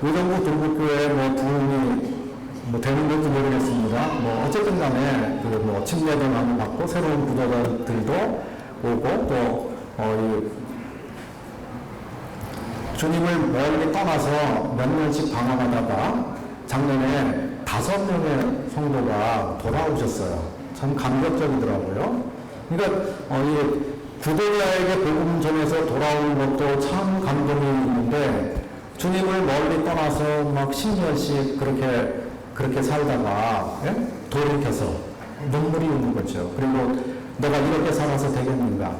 의정부 동북교회 뭐 부흥이 뭐 되는 건지 모르겠습니다. 뭐 어쨌든 간에 그 뭐 침례도 많이 받고 새로운 부도자들도 오고 또 이 주님을 멀리 떠나서 몇 년씩 방황하다가 작년에 5명의 성도가 돌아오셨어요. 참 감격적이더라고요. 그러니까 이 구도자에게 복음 전해서 돌아오는 것도 참 감동이 있는데 주님을 멀리 떠나서 막 10년씩 그렇게 살다가 예? 돌이켜서 눈물이 오는 거죠. 그리고 내가 이렇게 살아서 되겠는가?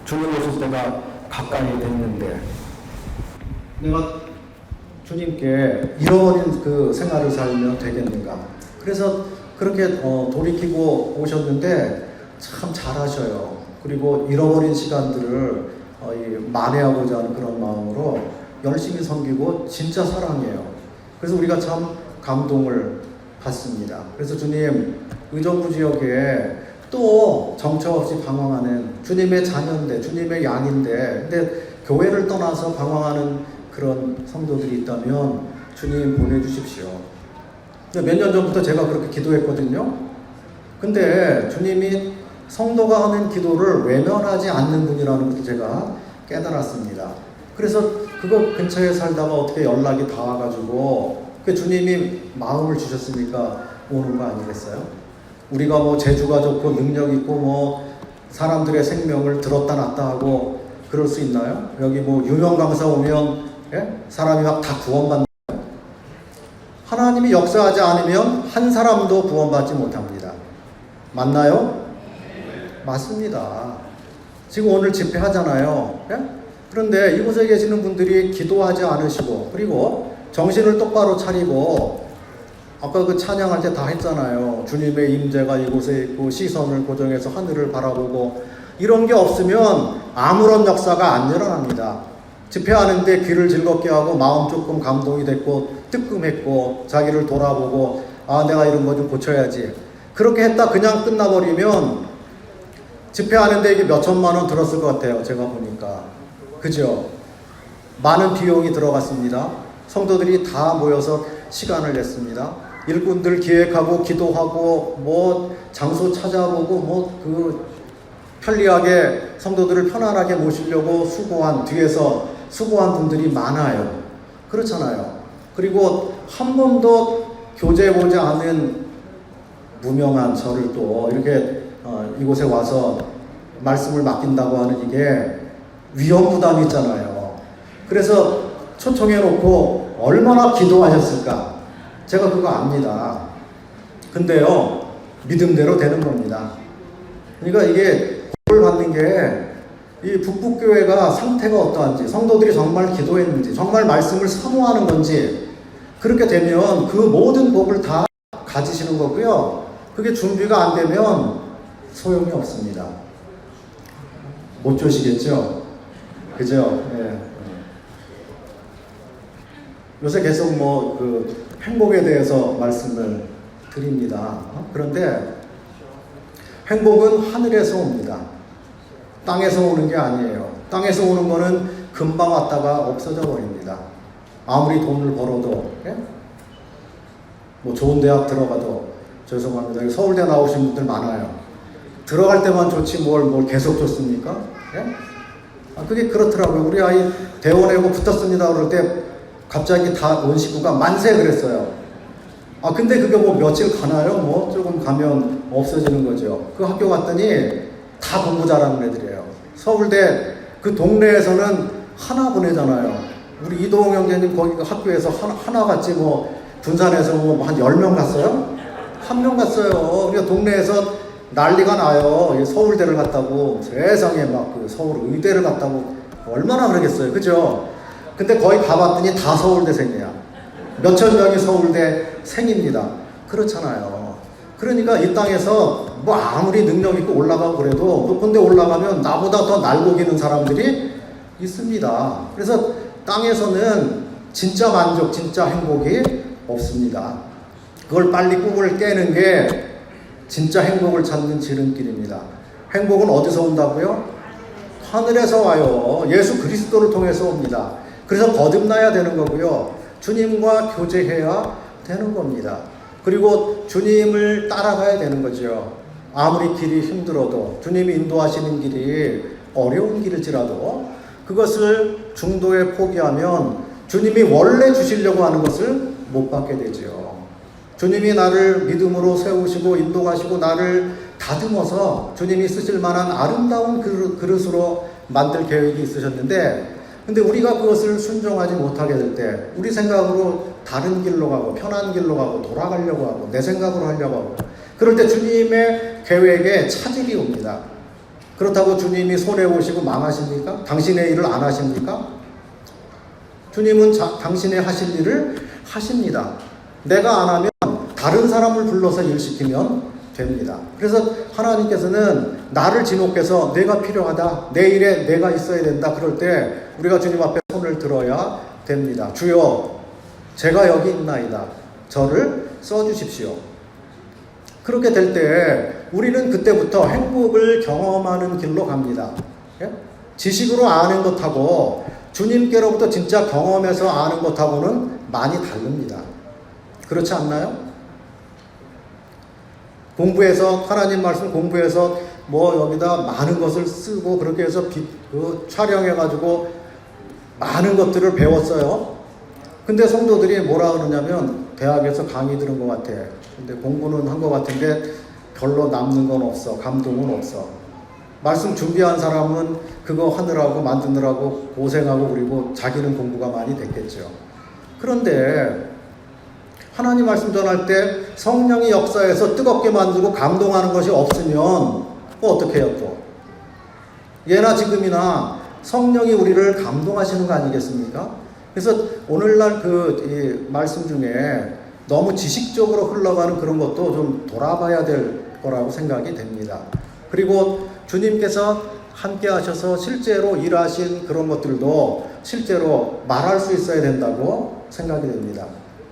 주님 오실 때가 가까이 됐는데 내가 주님께 잃어버린 그 생활을 살면 되겠는가? 그래서 그렇게 돌이키고 오셨는데 참 잘하셔요. 그리고 잃어버린 시간들을 만회하고자 하는 그런 마음으로 열심히 섬기고 진짜 사랑해요. 그래서 우리가 참 감동을 받습니다. 그래서 주님 의정부 지역에 또 정처 없이 방황하는 주님의 자녀인데 주님의 양인데 근데 교회를 떠나서 방황하는 그런 성도들이 있다면 주님 보내주십시오. 몇 년 전부터 제가 그렇게 기도했거든요. 근데 주님이 성도가 하는 기도를 외면하지 않는 분이라는 것을 제가 깨달았습니다. 그래서 그거 근처에 살다가 어떻게 연락이 닿아가지고 그 주님이 마음을 주셨으니까 오는 거 아니겠어요? 우리가 뭐 재주가 좋고 능력 있고 뭐 사람들의 생명을 들었다 놨다 하고 그럴 수 있나요? 여기 뭐 유명 강사 오면 예? 사람이 막 다 구원받나요? 하나님이 역사하지 않으면 한 사람도 구원받지 못합니다. 맞나요? 맞습니다. 지금 오늘 집회하잖아요. 예? 그런데 이곳에 계시는 분들이 기도하지 않으시고 그리고 정신을 똑바로 차리고 아까 그 찬양할 때 다 했잖아요. 주님의 임재가 이곳에 있고 시선을 고정해서 하늘을 바라보고 이런 게 없으면 아무런 역사가 안 일어납니다. 집회하는데 귀를 즐겁게 하고 마음 조금 감동이 됐고 뜨끔했고 자기를 돌아보고 아 내가 이런 거 좀 고쳐야지 그렇게 했다 그냥 끝나버리면 집회하는데 이게 몇 천만 원 들었을 것 같아요. 제가 보니까 그죠? 많은 비용이 들어갔습니다. 성도들이 다 모여서 시간을 냈습니다. 일꾼들 기획하고 기도하고 뭐 장소 찾아보고 뭐 그 편리하게 성도들을 편안하게 모시려고 뒤에서 수고한 분들이 많아요. 그렇잖아요. 그리고 한 번도 교제해보지 않은 무명한 저를 또 이렇게 이곳에 와서 말씀을 맡긴다고 하는 이게 위험 부담이 있잖아요. 그래서 초청해놓고 얼마나 기도하셨을까? 제가 그거 압니다. 근데요, 믿음대로 되는 겁니다. 그러니까 이게 복을 받는 게 이 북북교회가 상태가 어떠한지, 성도들이 정말 기도했는지, 정말 말씀을 사모하는 건지, 그렇게 되면 그 모든 복을 다 가지시는 거고요. 그게 준비가 안 되면 소용이 없습니다. 못 조시겠죠? 그죠? 네. 요새 계속 행복에 대해서 말씀을 드립니다. 그런데 행복은 하늘에서 옵니다. 땅에서 오는 게 아니에요. 땅에서 오는 거는 금방 왔다가 없어져 버립니다. 아무리 돈을 벌어도, 예? 뭐 좋은 대학 들어가도, 죄송합니다. 서울대 나오신 분들 많아요. 들어갈 때만 좋지 뭘 계속 좋습니까? 예? 그게 그렇더라고요. 우리 아이 대원외고 붙었습니다. 그럴 때 갑자기 다 온 식구가 만세 그랬어요. 근데 그게 뭐 며칠 가나요? 뭐 조금 가면 없어지는 거죠. 그 학교 갔더니 다 공부 잘하는 애들이에요. 서울대 그 동네에서는 하나 보내잖아요. 우리 이동영 형제님 거기 그 학교에서 하나 갔지 뭐 군산에서 뭐 한 10명 갔어요? 1명 갔어요. 우리가 동네에서 난리가 나요. 서울대를 갔다고 세상에 막 그 서울 의대를 갔다고 얼마나 그러겠어요. 그죠? 근데 거기 가봤더니 다 서울대생이야. 몇천 명이 서울대생입니다. 그렇잖아요. 그러니까 이 땅에서 뭐 아무리 능력 있고 올라가고 그래도 높은 데 올라가면 나보다 더 날고기는 사람들이 있습니다. 그래서 땅에서는 진짜 만족, 진짜 행복이 없습니다. 그걸 빨리 꿈을 깨는 게 진짜 행복을 찾는 지름길입니다. 행복은 어디서 온다고요? 하늘에서 와요. 예수 그리스도를 통해서 옵니다. 그래서 거듭나야 되는 거고요. 주님과 교제해야 되는 겁니다. 그리고 주님을 따라가야 되는 거죠. 아무리 길이 힘들어도 주님이 인도하시는 길이 어려운 길일지라도 그것을 중도에 포기하면 주님이 원래 주시려고 하는 것을 못 받게 되죠. 주님이 나를 믿음으로 세우시고 인도하시고 나를 다듬어서 주님이 쓰실 만한 아름다운 그릇으로 만들 계획이 있으셨는데, 근데 우리가 그것을 순종하지 못하게 될 때 우리 생각으로 다른 길로 가고 편한 길로 가고 돌아가려고 하고 내 생각으로 하려고 하고, 그럴 때 주님의 계획에 차질이 옵니다. 그렇다고 주님이 손해보시고 망하십니까? 당신의 일을 안 하십니까? 주님은 당신의 하실 일을 하십니다. 내가 안 하면 다른 사람을 불러서 일시키면 됩니다. 그래서 하나님께서는 나를 지목해서 내가 필요하다, 내 일에 내가 있어야 된다, 그럴 때 우리가 주님 앞에 손을 들어야 됩니다. 주여, 제가 여기 있나이다. 저를 써주십시오. 그렇게 될 때 우리는 그때부터 행복을 경험하는 길로 갑니다. 예? 지식으로 아는 것하고 주님께로부터 진짜 경험해서 아는 것하고는 많이 다릅니다. 그렇지 않나요? 공부해서, 하나님 말씀 공부해서 뭐 여기다 많은 것을 쓰고 그렇게 해서 촬영해가지고 많은 것들을 배웠어요. 근데 성도들이 뭐라 그러냐면 대학에서 강의 들은 것 같아. 근데 공부는 한 것 같은데 별로 남는 건 없어. 감동은 없어. 말씀 준비한 사람은 그거 하느라고 만드느라고 고생하고 그리고 자기는 공부가 많이 됐겠죠. 그런데 하나님 말씀 전할 때 성령이 역사해서 뜨겁게 만들고 감동하는 것이 없으면 어떻게 해요 또? 예나 지금이나 성령이 우리를 감동하시는 거 아니겠습니까? 그래서 오늘날 이 말씀 중에 너무 지식적으로 흘러가는 그런 것도 좀 돌아봐야 될 거라고 생각이 됩니다. 그리고 주님께서 함께 하셔서 실제로 일하신 그런 것들도 실제로 말할 수 있어야 된다고 생각이 됩니다.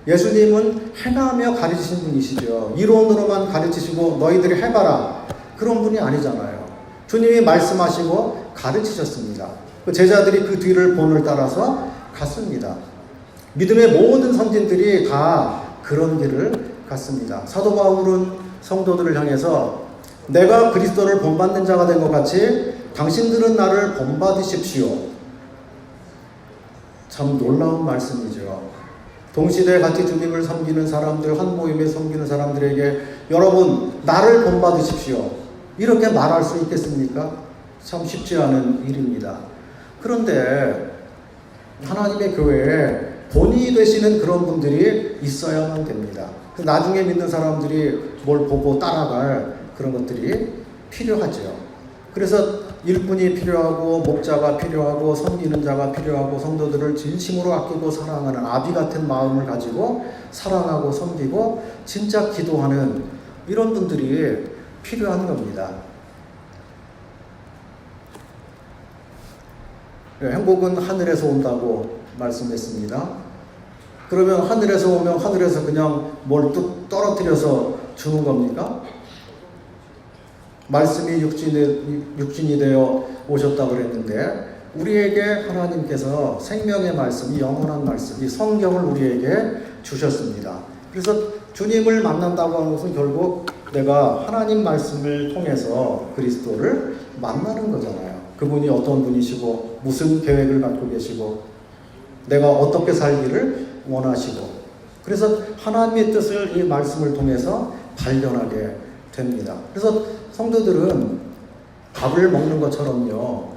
예수님은 행하며 가르치신 분이시죠. 이론으로만 가르치시고 너희들이 해봐라, 그런 분이 아니잖아요. 주님이 말씀하시고 가르치셨습니다. 제자들이 그 뒤를 본을 따라서 갔습니다. 믿음의 모든 선진들이 다 그런 길을 갔습니다. 사도 바울은 성도들을 향해서 내가 그리스도를 본받는 자가 된 것 같이 당신들은 나를 본받으십시오. 참 놀라운 말씀이죠. 동시대에 같이 주님을 섬기는 사람들, 한 모임에 섬기는 사람들에게 여러분 나를 본받으십시오, 이렇게 말할 수 있겠습니까? 참 쉽지 않은 일입니다. 그런데 하나님의 교회에 본이 되시는 그런 분들이 있어야만 됩니다. 나중에 믿는 사람들이 뭘 보고 따라갈 그런 것들이 필요하죠. 그래서 일꾼이 필요하고 목자가 필요하고 섬기는 자가 필요하고 성도들을 진심으로 아끼고 사랑하는 아비 같은 마음을 가지고 사랑하고 섬기고 진짜 기도하는 이런 분들이 필요한 겁니다. 행복은 하늘에서 온다고 말씀했습니다. 그러면 하늘에서 오면 하늘에서 그냥 뭘 뚝 떨어뜨려서 주는 겁니까? 말씀이 육신이 되어 오셨다고 그랬는데 우리에게 하나님께서 생명의 말씀, 이 영원한 말씀, 이 성경을 우리에게 주셨습니다. 그래서 주님을 만난다고 하는 것은 결국 내가 하나님 말씀을 통해서 그리스도를 만나는 거잖아요. 그분이 어떤 분이시고 무슨 계획을 갖고 계시고 내가 어떻게 살기를 원하시고, 그래서 하나님의 뜻을 이 말씀을 통해서 발견하게 됩니다. 그래서 성도들은 밥을 먹는 것처럼요,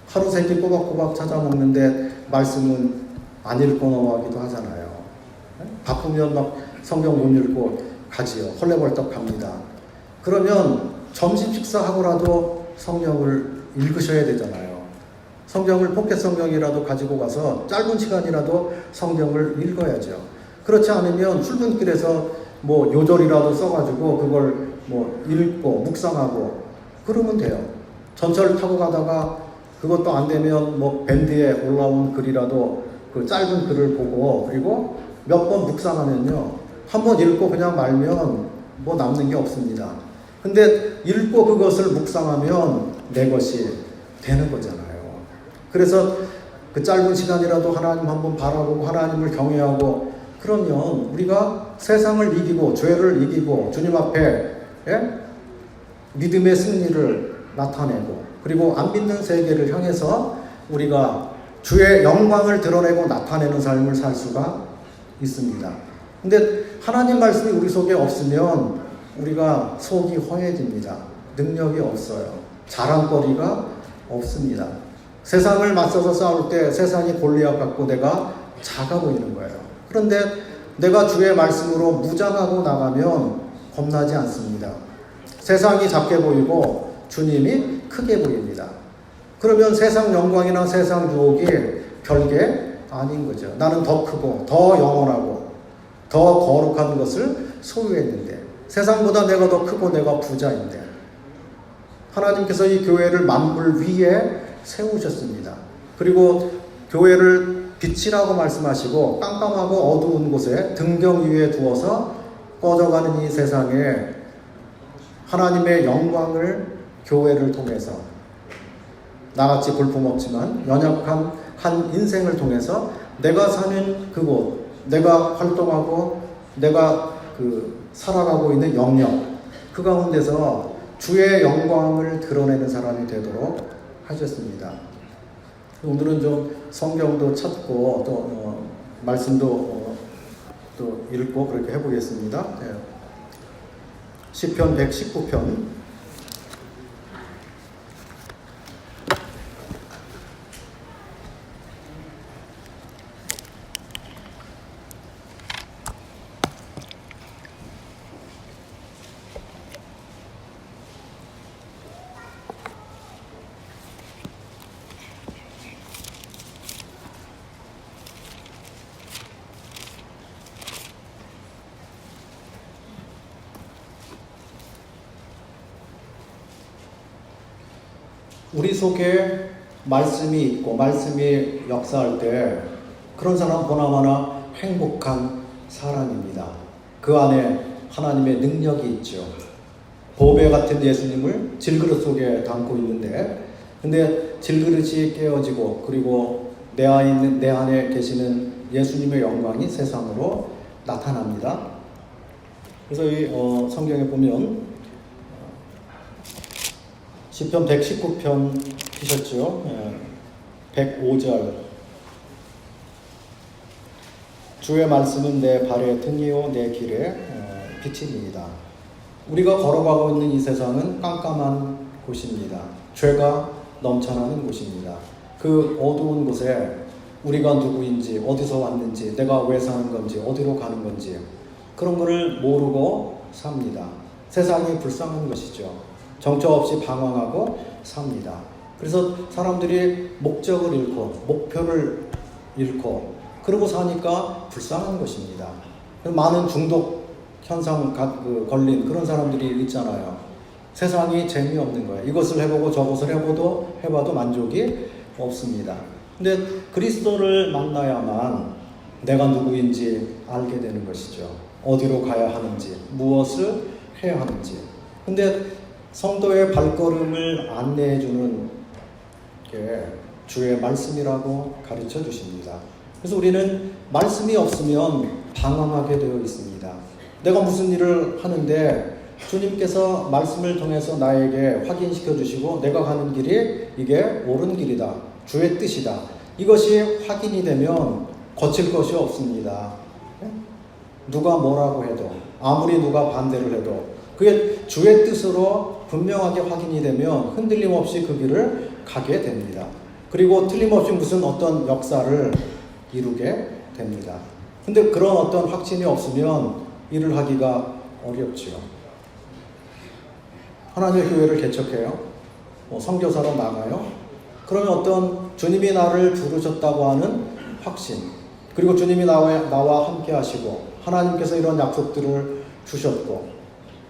하루 세 끼 꼬박꼬박 찾아 먹는데 말씀은 안 읽고 넘어가기도 하잖아요. 바쁘면 막 성경 못 읽고 가지요. 헐레벌떡 갑니다. 그러면 점심 식사하고라도 성경을 읽으셔야 되잖아요. 성경을 포켓 성경이라도 가지고 가서 짧은 시간이라도 성경을 읽어야죠. 그렇지 않으면 출근길에서 뭐 요절이라도 써가지고 그걸 뭐 읽고 묵상하고 그러면 돼요. 전철 타고 가다가 그것도 안 되면 뭐 밴드에 올라온 글이라도 그 짧은 글을 보고 그리고 몇 번 묵상하면요, 한번 읽고 그냥 말면 뭐 남는 게 없습니다. 근데 읽고 그것을 묵상하면 내 것이 되는 거잖아요. 그래서 그 짧은 시간이라도 하나님 한번 바라보고 하나님을 경외하고 그러면 우리가 세상을 이기고 죄를 이기고 주님 앞에 믿음의 승리를 나타내고 그리고 안 믿는 세계를 향해서 우리가 주의 영광을 드러내고 나타내는 삶을 살 수가 있습니다. 근데 하나님 말씀이 우리 속에 없으면 우리가 속이 허해집니다. 능력이 없어요. 자랑거리가 없습니다. 세상을 맞서서 싸울 때 세상이 골리앗 같고 내가 작아 보이는 거예요. 그런데 내가 주의 말씀으로 무장하고 나가면 겁나지 않습니다. 세상이 작게 보이고 주님이 크게 보입니다. 그러면 세상 영광이나 세상 유혹이 별게 아닌 거죠. 나는 더 크고 더 영원하고 더 거룩한 것을 소유했는데 세상보다 내가 더 크고 내가 부자인데 하나님께서 이 교회를 만물 위에 세우셨습니다. 그리고 교회를 빛이라고 말씀하시고 깜깜하고 어두운 곳에 등경 위에 두어서 꺼져가는 이 세상에 하나님의 영광을 교회를 통해서 나같이 볼품없지만 연약한 한 인생을 통해서 내가 사는 그곳, 내가 활동하고 내가 살아가고 있는 영역 그 가운데서 주의 영광을 드러내는 사람이 되도록 하셨습니다. 오늘은 좀 성경도 찾고 또 말씀도 또 읽고 그렇게 해보겠습니다. 시편 119편 우리 속에 말씀이 있고 말씀이 역사할 때 그런 사람 보나마나 행복한 사람입니다. 그 안에 하나님의 능력이 있죠. 보배 같은 예수님을 질그릇 속에 담고 있는데 근데 질그릇이 깨어지고 그리고 내 안에 계시는 예수님의 영광이 세상으로 나타납니다. 그래서 이 성경에 보면 시편 119편 피셨죠? 105절 주의 말씀은 내 발의 등이요 내 길의 빛입니다. 우리가 걸어가고 있는 이 세상은 깜깜한 곳입니다. 죄가 넘쳐나는 곳입니다. 그 어두운 곳에 우리가 누구인지 어디서 왔는지 내가 왜 사는 건지 어디로 가는 건지 그런 것을 모르고 삽니다. 세상이 불쌍한 것이죠. 정처 없이 방황하고 삽니다. 그래서 사람들이 목적을 잃고 목표를 잃고 그러고 사니까 불쌍한 것입니다. 많은 중독 현상 걸린 그런 사람들이 있잖아요. 세상이 재미없는 거예요. 이것을 해보고 저것을 해봐도 만족이 없습니다. 근데 그리스도를 만나야만 내가 누구인지 알게 되는 것이죠. 어디로 가야 하는지, 무엇을 해야 하는지. 근데 성도의 발걸음을 안내해주는 게 주의 말씀이라고 가르쳐 주십니다. 그래서 우리는 말씀이 없으면 방황하게 되어 있습니다. 내가 무슨 일을 하는데 주님께서 말씀을 통해서 나에게 확인시켜 주시고 내가 가는 길이 이게 옳은 길이다. 주의 뜻이다. 이것이 확인이 되면 거칠 것이 없습니다. 누가 뭐라고 해도 아무리 누가 반대를 해도 그게 주의 뜻으로 분명하게 확인이 되면 흔들림 없이 그 길을 가게 됩니다. 그리고 틀림없이 무슨 어떤 역사를 이루게 됩니다. 근데 그런 어떤 확신이 없으면 일을 하기가 어렵지요. 하나님의 교회를 개척해요. 선교사로 나가요. 그러면 어떤 주님이 나를 부르셨다고 하는 확신, 그리고 주님이 나와 함께 하시고 하나님께서 이런 약속들을 주셨고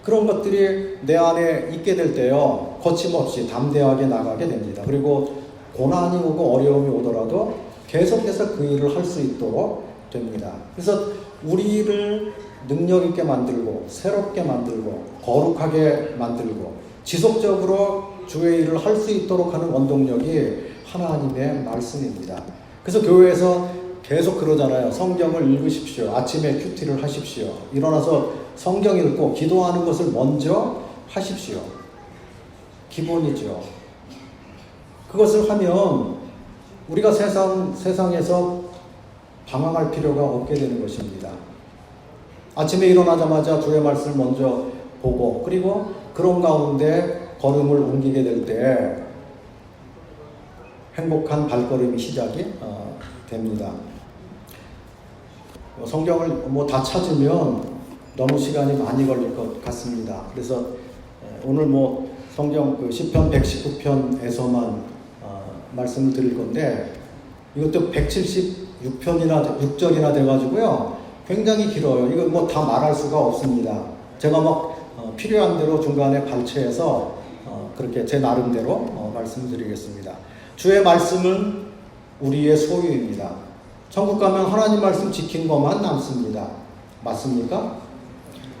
그런 것들이 내 안에 있게 될 때요 거침없이 담대하게 나가게 됩니다. 그리고 고난이 오고 어려움이 오더라도 계속해서 그 일을 할 수 있도록 됩니다. 그래서 우리를 능력 있게 만들고 새롭게 만들고 거룩하게 만들고 지속적으로 주의 일을 할 수 있도록 하는 원동력이 하나님의 말씀입니다. 그래서 교회에서 계속 그러잖아요. 성경을 읽으십시오. 아침에 큐티를 하십시오. 일어나서 성경 읽고 기도하는 것을 먼저 하십시오. 기본이죠. 그것을 하면 우리가 세상에서 방황할 필요가 없게 되는 것입니다. 아침에 일어나자마자 주의 말씀을 먼저 보고 그리고 그런 가운데 걸음을 옮기게 될 때 행복한 발걸음이 시작이 됩니다. 성경을 다 찾으면 너무 시간이 많이 걸릴 것 같습니다. 그래서 오늘 성경 시편 119편에서만 말씀을 드릴 건데 이것도 176편이나 6절이나 돼가지고요. 굉장히 길어요. 이거 다 말할 수가 없습니다. 제가 필요한 대로 중간에 발췌해서 그렇게 제 나름대로 말씀드리겠습니다. 주의 말씀은 우리의 소유입니다. 천국 가면 하나님 말씀 지킨 것만 남습니다. 맞습니까?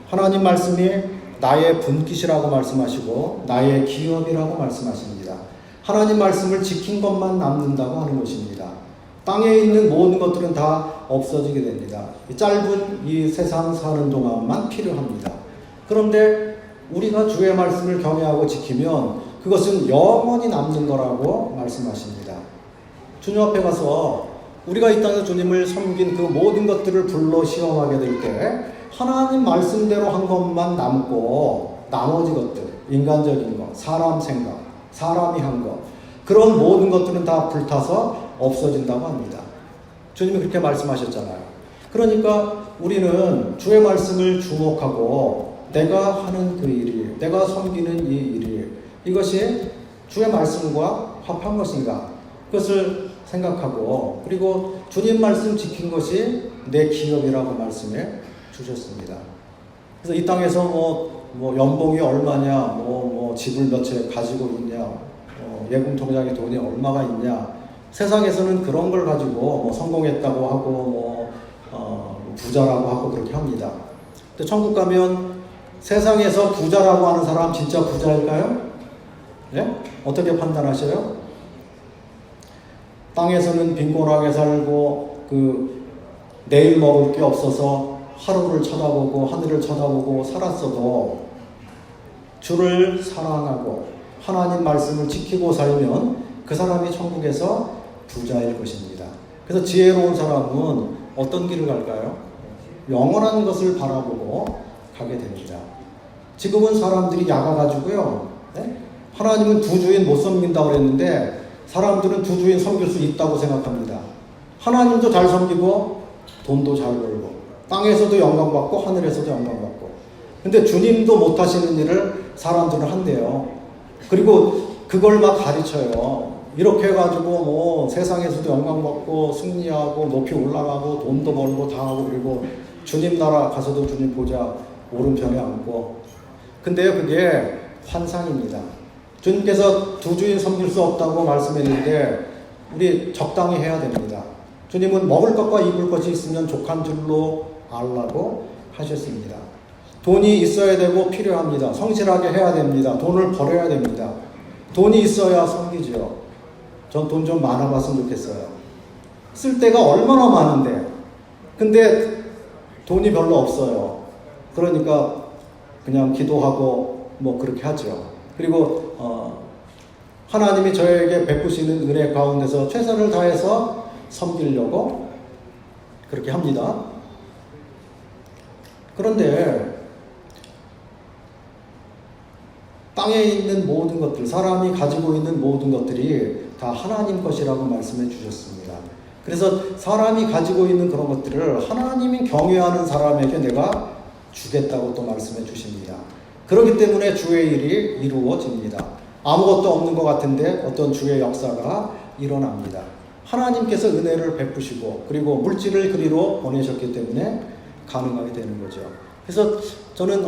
하나님 말씀이 나의 분깃이라고 말씀하시고 나의 기업이라고 말씀하십니다. 하나님 말씀을 지킨 것만 남는다고 하는 것입니다. 땅에 있는 모든 것들은 다 없어지게 됩니다. 짧은 이 세상 사는 동안만 필요합니다. 그런데 우리가 주의 말씀을 경외하고 지키면 그것은 영원히 남는 거라고 말씀하십니다. 주님 앞에 가서 우리가 이 땅에서 주님을 섬긴 그 모든 것들을 불러 시험하게 될 때 하나님 말씀대로 한 것만 남고 나머지 것들, 인간적인 것, 사람 생각, 사람이 한 것, 그런 모든 것들은 다 불타서 없어진다고 합니다. 주님이 그렇게 말씀하셨잖아요. 그러니까 우리는 주의 말씀을 주목하고 내가 하는 그 일이, 내가 섬기는 이 일이 이것이 주의 말씀과 합한 것인가? 그것을 생각하고 그리고 주님 말씀 지킨 것이 내 기업이라고 말씀해 주셨습니다. 그래서 이 땅에서 연봉이 얼마냐, 집을 몇 채 가지고 있냐, 예금 통장에 돈이 얼마가 있냐, 세상에서는 그런 걸 가지고 성공했다고 하고 부자라고 하고 그렇게 합니다. 근데 천국 가면 세상에서 부자라고 하는 사람 진짜 부자일까요? 네? 어떻게 판단하셔요? 땅에서는 빈곤하게 살고 내일 먹을 게 없어서 하루를 쳐다보고 하늘을 쳐다보고 살았어도 주를 사랑하고 하나님 말씀을 지키고 살면 그 사람이 천국에서 부자일 것입니다. 그래서 지혜로운 사람은 어떤 길을 갈까요? 영원한 것을 바라보고 가게 됩니다. 지금은 사람들이 약아가지고요. 네? 하나님은 두 주인 못 섬긴다고 그랬는데 사람들은 두 주인 섬길 수 있다고 생각합니다. 하나님도 잘 섬기고 돈도 잘 벌고 땅에서도 영광받고 하늘에서도 영광받고, 근데 주님도 못하시는 일을 사람들은 한대요. 그리고 그걸 막 가르쳐요. 이렇게 해가지고 세상에서도 영광받고 승리하고 높이 올라가고 돈도 벌고 다 하고 그리고 주님 나라 가서도 주님 보자 오른편에 앉고. 근데요, 그게 환상입니다. 주님께서 두 주인 섬길 수 없다고 말씀했는데 우리 적당히 해야 됩니다. 주님은 먹을 것과 입을 것이 있으면 족한 줄로 알라고 하셨습니다. 돈이 있어야 되고 필요합니다. 성실하게 해야 됩니다. 돈을 벌어야 됩니다. 돈이 있어야 섬기죠. 전 돈 좀 많아봤으면 좋겠어요. 쓸 데가 얼마나 많은데 근데 돈이 별로 없어요. 그러니까 그냥 기도하고 그렇게 하죠. 그리고 하나님이 저에게 베푸시는 은혜 가운데서 최선을 다해서 섬기려고 그렇게 합니다. 그런데 땅에 있는 모든 것들, 사람이 가지고 있는 모든 것들이 다 하나님 것이라고 말씀해 주셨습니다. 그래서 사람이 가지고 있는 그런 것들을 하나님이 경외하는 사람에게 내가 주겠다고 또 말씀해 주십니다. 그렇기 때문에 주의 일이 이루어집니다. 아무것도 없는 것 같은데 어떤 주의 역사가 일어납니다. 하나님께서 은혜를 베푸시고 그리고 물질을 그리로 보내셨기 때문에 가능하게 되는 거죠. 그래서 저는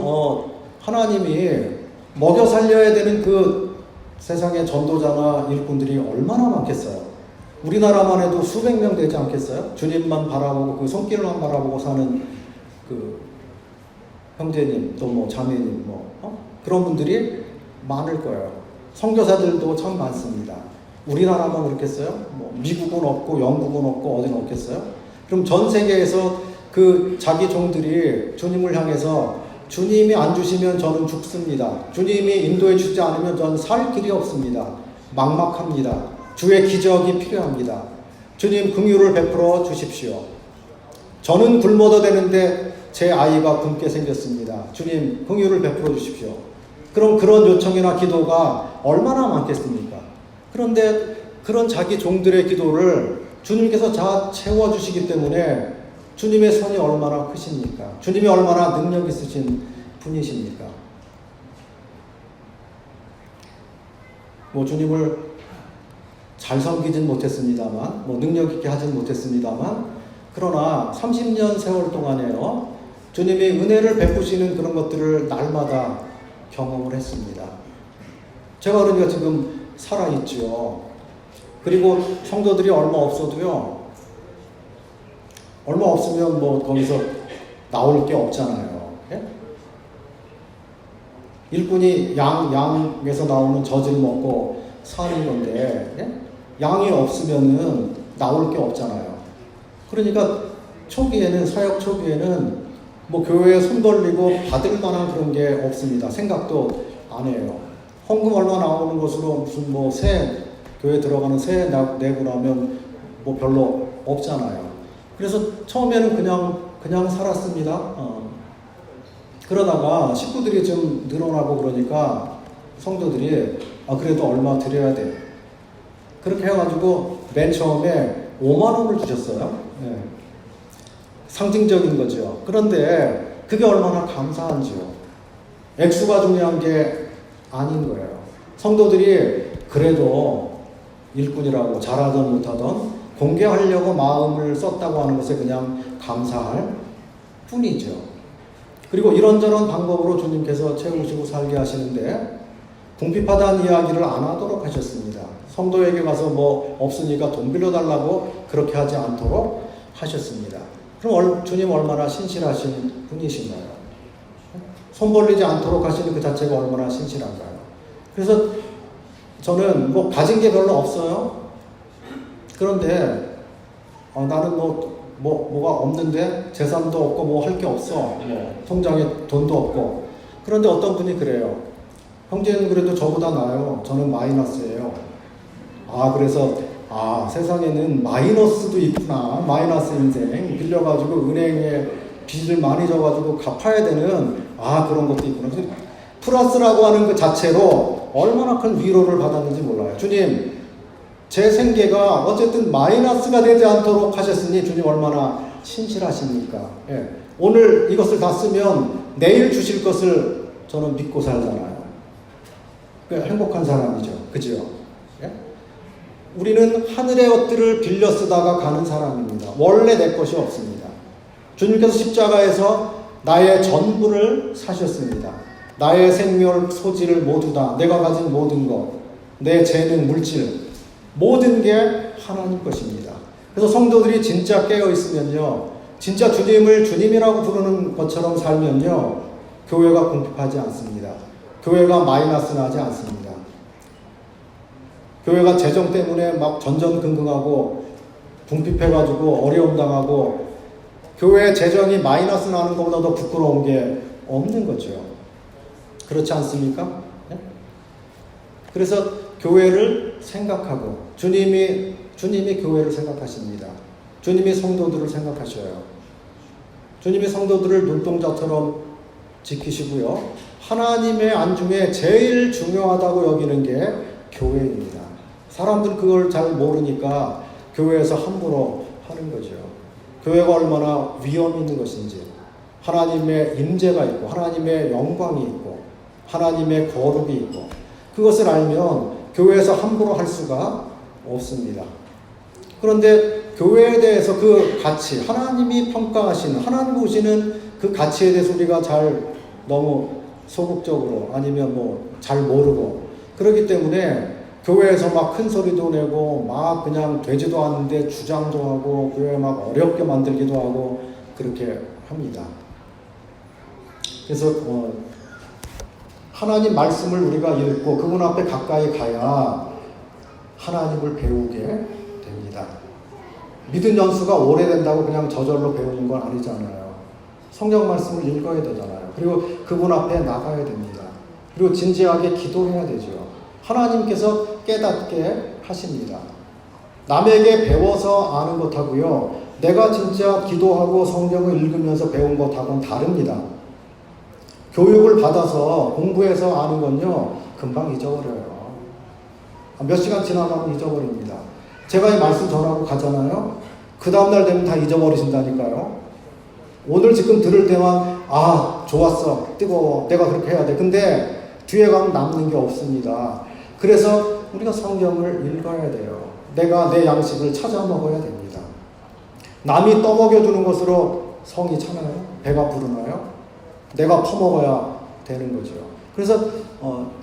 하나님이 먹여 살려야 되는 그 세상의 전도자나 일꾼들이 얼마나 많겠어요. 우리나라만 해도 수백 명 되지 않겠어요? 주님만 바라보고 그 손길만 바라보고 사는 그 형제님 또 자매님 그런 분들이 많을 거예요. 선교사들도 참 많습니다. 우리나라만 그렇겠어요? 뭐 미국은 없고 영국은 없고 어디는 없겠어요? 그럼 전 세계에서 그 자기 종들이 주님을 향해서 주님이 안 주시면 저는 죽습니다. 주님이 인도해 주지 않으면 저는 살 길이 없습니다. 막막합니다. 주의 기적이 필요합니다. 주님 긍휼을 베풀어 주십시오. 저는 굶어도 되는데 제 아이가 굶게 생겼습니다. 주님 긍휼을 베풀어 주십시오. 그럼 그런 요청이나 기도가 얼마나 많겠습니까? 그런데 그런 자기 종들의 기도를 주님께서 다 채워주시기 때문에 주님의 손이 얼마나 크십니까? 주님이 얼마나 능력 있으신 분이십니까? 뭐 주님을 잘 섬기진 못했습니다만, 뭐 능력 있게 하진 못했습니다만, 그러나 30년 세월 동안에요, 주님이 은혜를 베푸시는 그런 것들을 날마다 경험을 했습니다. 제가 그러니까 지금 살아있죠. 그리고 성도들이 얼마 없어도요, 얼마 없으면 뭐 거기서 나올 게 없잖아요. 예? 일꾼이 양에서 나오는 젖을 먹고 사는 건데, 예? 양이 없으면은 나올 게 없잖아요. 그러니까 초기에는, 사역 초기에는 뭐 교회에 손 벌리고 받을 만한 그런 게 없습니다. 생각도 안 해요. 헌금 얼마 나오는 것으로 무슨 뭐 교회 들어가는 세 내고 나면 뭐 별로 없잖아요. 그래서 처음에는 그냥 살았습니다. 그러다가 식구들이 좀 늘어나고 그러니까 성도들이 그래도 얼마 드려야 돼. 그렇게 해가지고 맨 처음에 5만 원을 주셨어요. 네. 상징적인 거죠. 그런데 그게 얼마나 감사한지요. 액수가 중요한 게 아닌 거예요. 성도들이 그래도 일꾼이라고 잘하든 못하든 공개하려고 마음을 썼다고 하는 것에 그냥 감사할 뿐이죠. 그리고 이런저런 방법으로 주님께서 채우시고 살게 하시는데 궁핍하다는 이야기를 안 하도록 하셨습니다. 성도에게 가서 뭐 없으니까 돈 빌려달라고 그렇게 하지 않도록 하셨습니다. 그럼 주님 얼마나 신실하신 분이신가요? 손 벌리지 않도록 하시는 그 자체가 얼마나 신실한가요? 그래서 저는 뭐 가진 게 별로 없어요. 그런데 나는 뭐가 없는데 재산도 없고 뭐 할 게 없어. 뭐 통장에 돈도 없고. 그런데 어떤 분이 그래요. 형제는 그래도 저보다 나아요. 저는 마이너스예요. 그래서 세상에는 마이너스도 있구나. 마이너스 인생. 빌려가지고 은행에 빚을 많이 져가지고 갚아야 되는 그런 것도 있구나. 플러스라고 하는 그 자체로 얼마나 큰 위로를 받았는지 몰라요. 주님, 제 생계가 어쨌든 마이너스가 되지 않도록 하셨으니 주님 얼마나 신실하십니까? 예. 오늘 이것을 다 쓰면 내일 주실 것을 저는 믿고 살잖아요. 행복한 사람이죠. 그죠? 예? 우리는 하늘의 것들을 빌려 쓰다가 가는 사람입니다. 원래 내 것이 없습니다. 주님께서 십자가에서 나의 전부를 사셨습니다. 나의 생명, 소질을 모두 다, 내가 가진 모든 것, 내 재능, 물질, 모든 게 하나님 것입니다. 그래서 성도들이 진짜 깨어있으면요, 진짜 주님을 주님이라고 부르는 것처럼 살면요, 교회가 궁핍하지 않습니다. 교회가 마이너스 나지 않습니다. 교회가 재정 때문에 막 전전긍긍하고 궁핍해가지고 어려움 당하고 교회 재정이 마이너스 나는 것보다 더 부끄러운 게 없는 거죠. 그렇지 않습니까? 네? 그래서 교회를 생각하고 주님이 교회를 생각하십니다. 주님이 성도들을 생각하셔요. 주님이 성도들을 눈동자처럼 지키시고요. 하나님의 안중에 제일 중요하다고 여기는 게 교회입니다. 사람들은 그걸 잘 모르니까 교회에서 함부로 하는 거죠. 교회가 얼마나 위험 있는 것인지, 하나님의 임재가 있고 하나님의 영광이 있고 하나님의 거룩이 있고, 그것을 알면 교회에서 함부로 할 수가 없습니다. 그런데 교회에 대해서 그 가치, 하나님이 평가하시는, 하나님 보시는 그 가치에 대해서 우리가 너무 소극적으로 아니면 잘 모르고 그렇기 때문에 교회에서 막 큰 소리도 내고 막 그냥 되지도 않는데 주장도 하고 교회 막 어렵게 만들기도 하고 그렇게 합니다. 그래서 하나님 말씀을 우리가 읽고 그분 앞에 가까이 가야 하나님을 배우게 됩니다. 믿은 연수가 오래된다고 그냥 저절로 배우는 건 아니잖아요. 성경 말씀을 읽어야 되잖아요. 그리고 그분 앞에 나가야 됩니다. 그리고 진지하게 기도해야 되죠. 하나님께서 깨닫게 하십니다. 남에게 배워서 아는 것하고요, 내가 진짜 기도하고 성경을 읽으면서 배운 것하고는 다릅니다. 교육을 받아서 공부해서 아는 건요, 금방 잊어버려요. 몇 시간 지나가면 잊어버립니다. 제가 이 말씀 전하고 가잖아요. 그 다음날 되면 다 잊어버리신다니까요. 오늘 지금 들을 때만 좋았어, 뜨거워, 내가 그렇게 해야 돼. 근데 뒤에 가면 남는 게 없습니다. 그래서 우리가 성경을 읽어야 돼요. 내가 내 양식을 찾아 먹어야 됩니다. 남이 떠먹여주는 것으로 성이 차나요? 배가 부르나요? 내가 퍼먹어야 되는 거죠. 그래서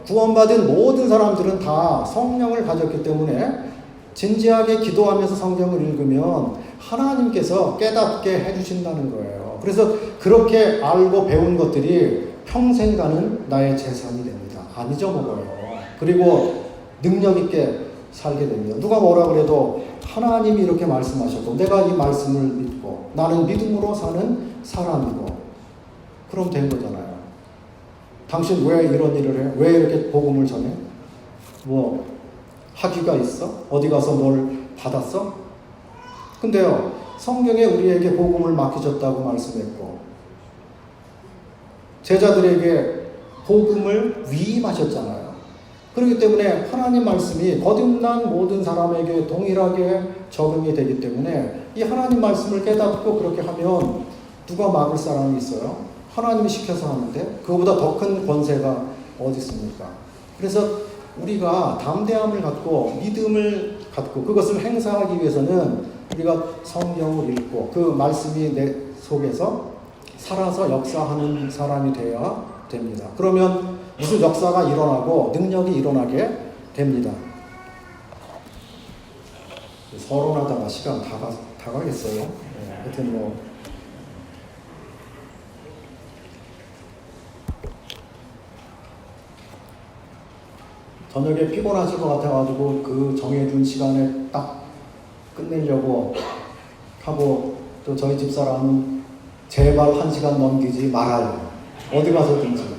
구원받은 모든 사람들은 다 성령을 가졌기 때문에 진지하게 기도하면서 성경을 읽으면 하나님께서 깨닫게 해주신다는 거예요. 그래서 그렇게 알고 배운 것들이 평생 가는 나의 재산이 됩니다. 안 잊어먹어요. 그리고 능력 있게 살게 됩니다. 누가 뭐라 그래도 하나님이 이렇게 말씀하셨고 내가 이 말씀을 믿고 나는 믿음으로 사는 사람이고 그럼 된 거잖아요. 당신 왜 이런 일을 해? 왜 이렇게 복음을 전해? 뭐 학위가 있어? 어디 가서 뭘 받았어? 근데요, 성경에 우리에게 복음을 맡기셨다고 말씀했고 제자들에게 복음을 위임하셨잖아요. 그렇기 때문에 하나님 말씀이 거듭난 모든 사람에게 동일하게 적용이 되기 때문에 이 하나님 말씀을 깨닫고 그렇게 하면 누가 막을 사람이 있어요? 하나님이 시켜서 하는데 그거보다 더 큰 권세가 어디 있습니까? 그래서 우리가 담대함을 갖고 믿음을 갖고 그것을 행사하기 위해서는 우리가 성경을 읽고 그 말씀이 내 속에서 살아서 역사하는 사람이 되어야 됩니다. 그러면 무슨 역사가 일어나고 능력이 일어나게 됩니다. 서론하다가 시간 다 가겠어요. 네, 하여튼 저녁에 피곤하실 것 같아가지고 그 정해준 시간에 딱 끝내려고 하고 또 저희 집사람은 제발 1시간 넘기지 말아요. 어디 가서든지.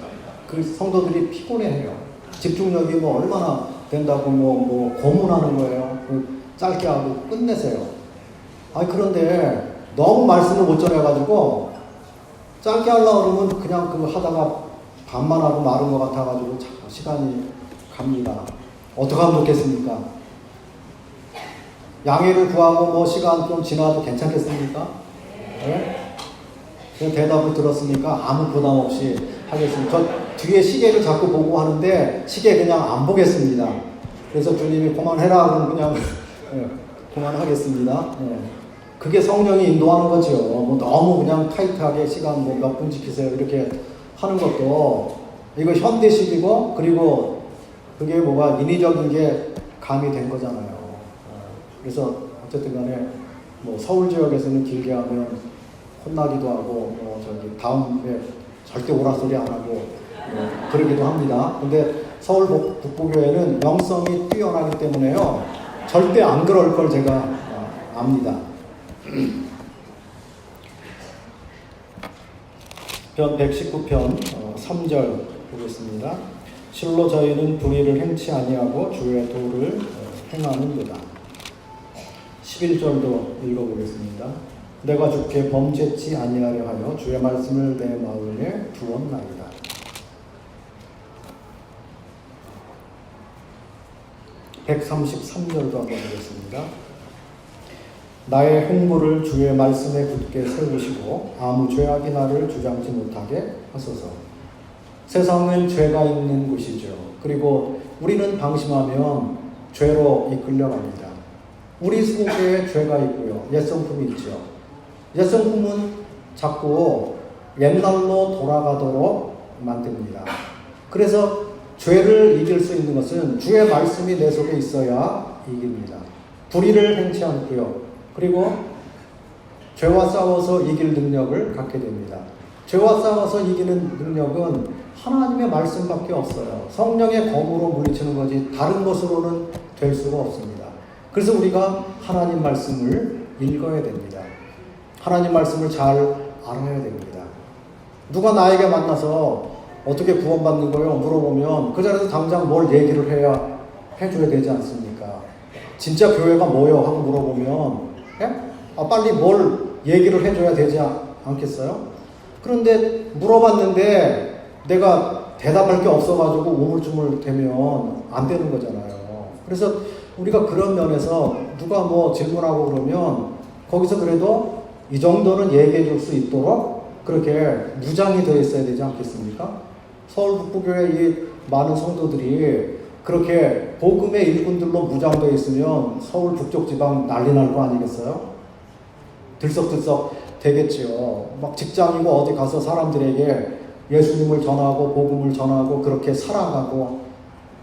그 성도들이 피곤해해요. 집중력이 얼마나 된다고 고문하는 거예요. 짧게 하고 끝내세요. 그런데 너무 말씀을 못 전해가지고 짧게 하려고 그러면 그냥 그거 하다가 반만 하고 마른 것 같아가지고 자꾸 시간이 갑니다. 어떻게 하면 좋겠습니까? 양해를 구하고 시간 좀 지나도 괜찮겠습니까? 네? 그 대답을 들었으니까 아무 부담 없이 하겠습니다. 저 뒤에 시계를 자꾸 보고 하는데 시계 그냥 안 보겠습니다. 그래서 주님이 그만해라 그러면 그냥 그만하겠습니다. 그게 성령이 인도하는 거죠. 너무 그냥 타이트하게 시간 몇 분 지키세요 이렇게 하는 것도 이거 현대식이고 그리고 그게 인위적인 게 가미된 거잖아요. 그래서 어쨌든 간에 서울 지역에서는 길게 하면 혼나기도 하고 다음에 절대 오라 소리 안 하고 그러기도 합니다. 근데 서울 북부교회는 영성이 뛰어나기 때문에요. 절대 안 그럴 걸 제가 압니다. 편 119편 3절 보겠습니다. 실로 저희는 불의를 행치 아니하고 주의 도를 행하는도다. 11절도 읽어보겠습니다. 내가 주께 범죄치 아니하려 하여 주의 말씀을 내 마음에 두었나이다. (133절도) 한번 보겠습니다. 나의 행보를 주의 말씀에 굳게 세우시고 아무 죄악이 나를 주장지 못하게 하소서. 세상은 죄가 있는 곳이죠. 그리고 우리는 방심하면 죄로 이끌려갑니다. 우리 속에 죄가 있고요. 옛성품이 있죠. 옛성품은 자꾸 옛날로 돌아가도록 만듭니다. 그래서 죄를 이길 수 있는 것은 주의 말씀이 내 속에 있어야 이깁니다. 불의를 행치 않고요. 그리고 죄와 싸워서 이길 능력을 갖게 됩니다. 죄와 싸워서 이기는 능력은 하나님의 말씀밖에 없어요. 성령의 검으로 물리치는 거지 다른 것으로는 될 수가 없습니다. 그래서 우리가 하나님 말씀을 읽어야 됩니다. 하나님 말씀을 잘 알아야 됩니다. 누가 나에게 만나서 어떻게 구원받는 거예요? 물어보면 그 자리에서 당장 뭘 얘기를 해줘야 되지 않습니까? 진짜 교회가 뭐요? 하고 물어보면 예? 빨리 뭘 얘기를 해줘야 되지 않겠어요? 그런데 물어봤는데 내가 대답할 게 없어가지고 우물쭈물 되면 안 되는 거잖아요. 그래서 우리가 그런 면에서 누가 뭐 질문하고 그러면 거기서 그래도 이 정도는 얘기해 줄 수 있도록 그렇게 무장이 되어 있어야 되지 않겠습니까? 서울 북부교회 이 많은 성도들이 그렇게 복음의 일꾼들로 무장되어 있으면 서울 북쪽 지방 난리 날 거 아니겠어요? 들썩들썩 되겠지요. 막 직장이고 어디 가서 사람들에게 예수님을 전하고 복음을 전하고 그렇게 살아가고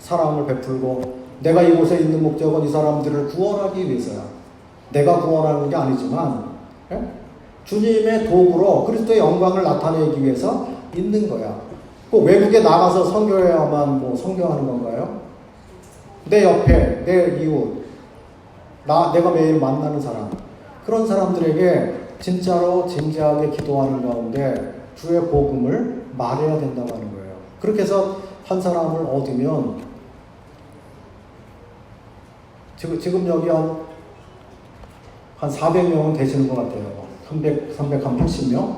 사랑을 베풀고 내가 이곳에 있는 목적은 이 사람들을 구원하기 위해서야. 내가 구원하는 게 아니지만 주님의 도구로 그리스도의 영광을 나타내기 위해서 있는 거야. 꼭 외국에 나가서 선교해야만 뭐 선교하는 건가요? 내 옆에 내 이웃 내가 매일 만나는 사람 그런 사람들에게 진짜로 진지하게 기도하는 가운데 주의 복음을 말해야 된다고 하는 거예요. 그렇게 해서 한 사람을 얻으면 지금 여기 한 400명은 되시는 것 같아요. 380명?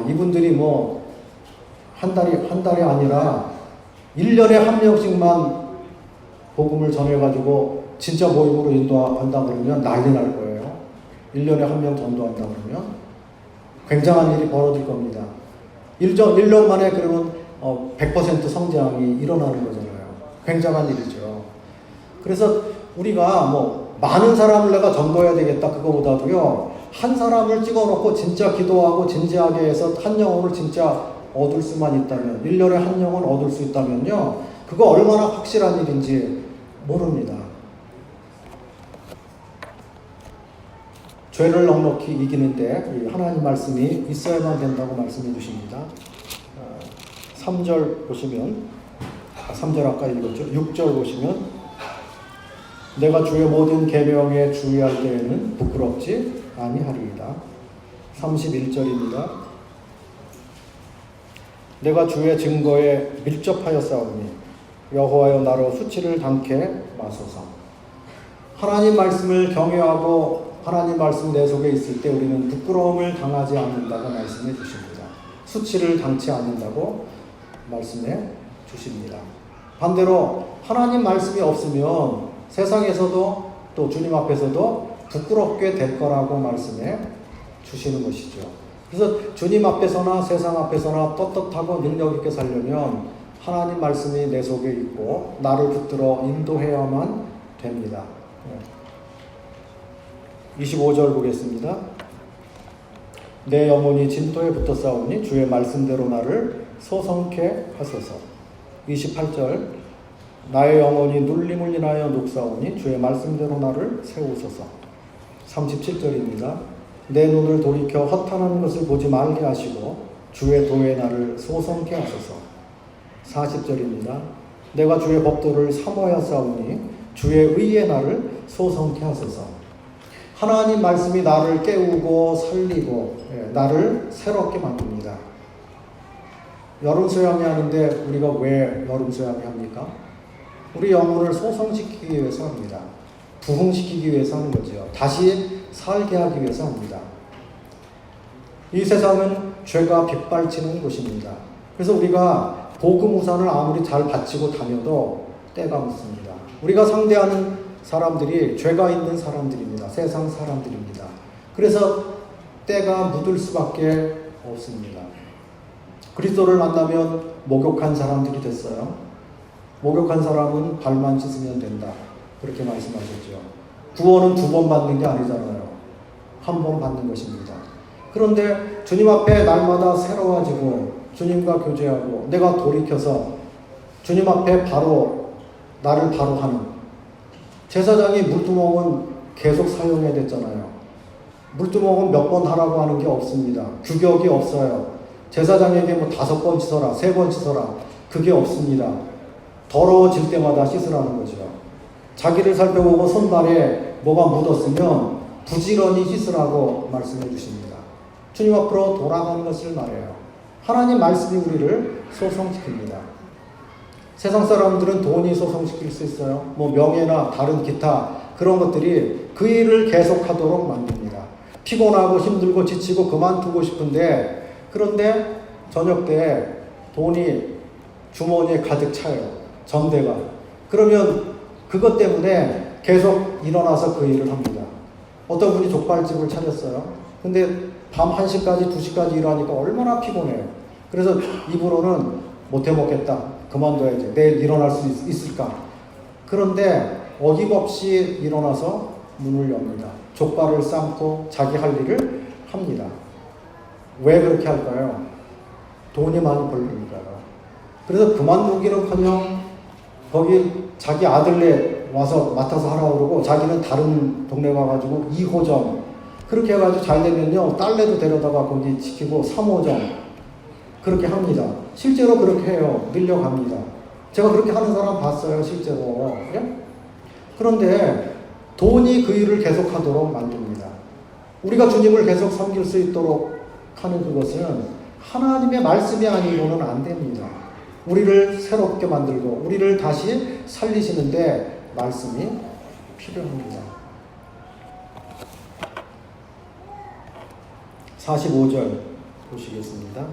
이분들이 뭐 한 달이 아니라 1년에 한 명씩만 복음을 전해가지고 진짜 모임으로 인도한다 그러면 난리 날 거예요. 1년에 한 명 전도한다 그러면 굉장한 일이 벌어질 겁니다. 1년 만에 그러면 100% 성장이 일어나는 거잖아요. 굉장한 일이죠. 그래서 우리가 뭐 많은 사람을 내가 전도해야 되겠다 그거보다도요. 한 사람을 찍어놓고 진짜 기도하고 진지하게 해서 한 영혼을 진짜 얻을 수만 있다면 1년에 한 영혼 얻을 수 있다면요. 그거 얼마나 확실한 일인지 모릅니다. 죄를 넉넉히 이기는데 하나님 말씀이 있어야만 된다고 말씀해 주십니다. 3절 보시면 3절 아까 읽었죠. 6절 보시면 내가 주의 모든 계명에 주의할 때에는 부끄럽지 아니하리이다. 31절입니다. 내가 주의 증거에 밀접하였사오니 여호와여 나로 수치를 당케 마소서. 하나님 말씀을 경외하고 하나님 말씀 내 속에 있을 때 우리는 부끄러움을 당하지 않는다고 말씀해 주십니다. 수치를 당치 않는다고 말씀해 주십니다. 반대로 하나님 말씀이 없으면 세상에서도 또 주님 앞에서도 부끄럽게 될 거라고 말씀해 주시는 것이죠. 그래서 주님 앞에서나 세상 앞에서나 떳떳하고 능력 있게 살려면 하나님 말씀이 내 속에 있고 나를 붙들어 인도해야만 됩니다. 25절 보겠습니다. 내 영혼이 진토에 붙어 싸우니 주의 말씀대로 나를 소성케 하소서. 28절 나의 영혼이 눌림을 인하여 녹사오니 주의 말씀대로 나를 세우소서. 37절입니다. 내 눈을 돌이켜 허탄한 것을 보지 말게 하시고 주의 도에 나를 소성케 하소서. 40절입니다. 내가 주의 법도를 사모하여 싸우니 주의 의에 나를 소성케 하소서. 하나님 말씀이 나를 깨우고 살리고 나를 새롭게 만듭니다. 여름 수양회 하는데 우리가 왜 여름 수양회 합니까? 우리 영혼을 소성시키기 위해서 합니다. 부흥시키기 위해서 하는 거죠. 다시 살게 하기 위해서 합니다. 이 세상은 죄가 빗발치는 곳입니다. 그래서 우리가 복음 우산을 아무리 잘 받치고 다녀도 때가 묻습니다. 우리가 상대하는 사람들이 죄가 있는 사람들입니다. 세상 사람들입니다. 그래서 때가 묻을 수밖에 없습니다. 그리스도를 만나면 목욕한 사람들이 됐어요. 목욕한 사람은 발만 씻으면 된다. 그렇게 말씀하셨죠. 구원은 2번 받는 게 아니잖아요. 한 번 받는 것입니다. 그런데 주님 앞에 날마다 새로워지고 주님과 교제하고 내가 돌이켜서 주님 앞에 바로 나를 바로 하는 제사장이 물두멍은 계속 사용해야 됐잖아요. 물두멍은 몇 번 하라고 하는 게 없습니다. 규격이 없어요. 제사장에게 뭐 5번 씻어라, 3번 씻어라. 그게 없습니다. 더러워질 때마다 씻으라는 거죠. 자기를 살펴보고 손발에 뭐가 묻었으면 부지런히 씻으라고 말씀해 주십니다. 주님 앞으로 돌아가는 것을 말해요. 하나님 말씀이 우리를 소성시킵니다. 세상 사람들은 돈이 소성시킬 수 있어요. 뭐 명예나 다른 기타 그런 것들이 그 일을 계속하도록 만듭니다. 피곤하고 힘들고 지치고 그만두고 싶은데, 그런데 저녁 때 돈이 주머니에 가득 차요. 전대가. 그러면 그것 때문에 계속 일어나서 그 일을 합니다. 어떤 분이 족발집을 차렸어요. 근데 밤 1시까지 2시까지 일하니까 얼마나 피곤해요. 그래서 입으로는 못해 먹겠다, 그만둬야지, 내일 일어날 수 있을까. 그런데 어김없이 일어나서 문을 엽니다. 족발을 삶고 자기 할 일을 합니다. 왜 그렇게 할까요? 돈이 많이 벌리니까요. 그래서 그만두기는커녕 거기 자기 아들네 와서 맡아서 하라고 그러고, 자기는 다른 동네 가가지고 2호점 그렇게 해가지고 잘 되면요 딸내도 데려다가 거기 지키고 3호점 그렇게 합니다. 실제로 그렇게 해요. 밀려갑니다. 제가 그렇게 하는 사람 봤어요, 실제로. 예? 그런데 돈이 그 일을 계속하도록 만듭니다. 우리가 주님을 계속 섬길 수 있도록 하는 그것은 하나님의 말씀이 아니고는 안 됩니다. 우리를 새롭게 만들고 우리를 다시 살리시는데 말씀이 필요합니다. 45절 보시겠습니다.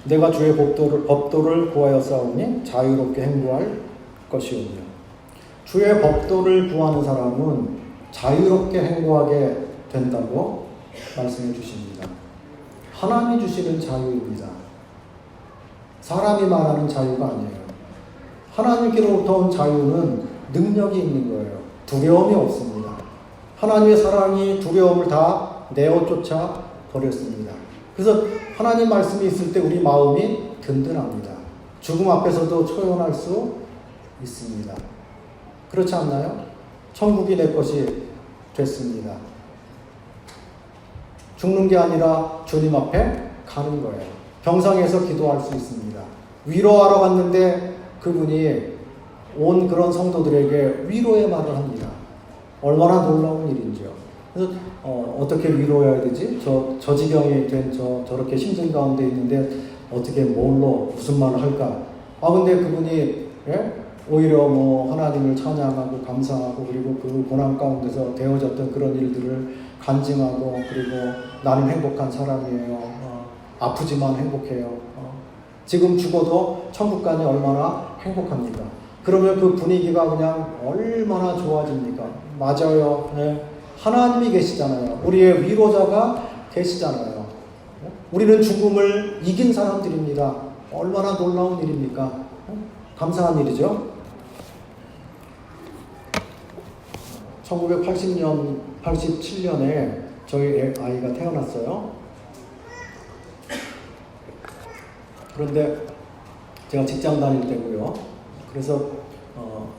내가 주의 법도를 구하여 싸우니 자유롭게 행보할 것이오며. 주의 법도를 구하는 사람은 자유롭게 행보하게 된다고 말씀해 주십니다. 하나님이 주시는 자유입니다. 사람이 말하는 자유가 아니에요. 하나님께로부터 온 자유는 능력이 있는 거예요. 두려움이 없습니다. 하나님의 사랑이 두려움을 다 내어쫓아 버렸습니다. 그래서 하나님 말씀이 있을 때 우리 마음이 든든합니다. 죽음 앞에서도 초연할 수 있습니다. 그렇지 않나요? 천국이 내 것이 됐습니다. 죽는 게 아니라 주님 앞에 가는 거예요. 병상에서 기도할 수 있습니다. 위로하러 갔는데 그분이 온 그런 성도들에게 위로의 말을 합니다. 얼마나 놀라운 일인지요. 그래서 어떻게 위로해야 되지? 저 지경이 된 저렇게 힘든 가운데 있는데 어떻게 뭘로 무슨 말을 할까? 근데 그분이 오히려 뭐 하나님을 찬양하고 감사하고, 그리고 그 고난 가운데서 되어졌던 그런 일들을 간증하고, 그리고 나는 행복한 사람이에요. 아프지만 행복해요. 지금 죽어도 천국 가니 얼마나 행복합니까? 그러면 그 분위기가 그냥 얼마나 좋아집니까? 맞아요. 네. 하나님이 계시잖아요. 우리의 위로자가 계시잖아요. 우리는 죽음을 이긴 사람들입니다. 얼마나 놀라운 일입니까? 감사한 일이죠. 1980년, 87년에 저희 아이가 태어났어요. 그런데 제가 직장 다닐 때고요. 그래서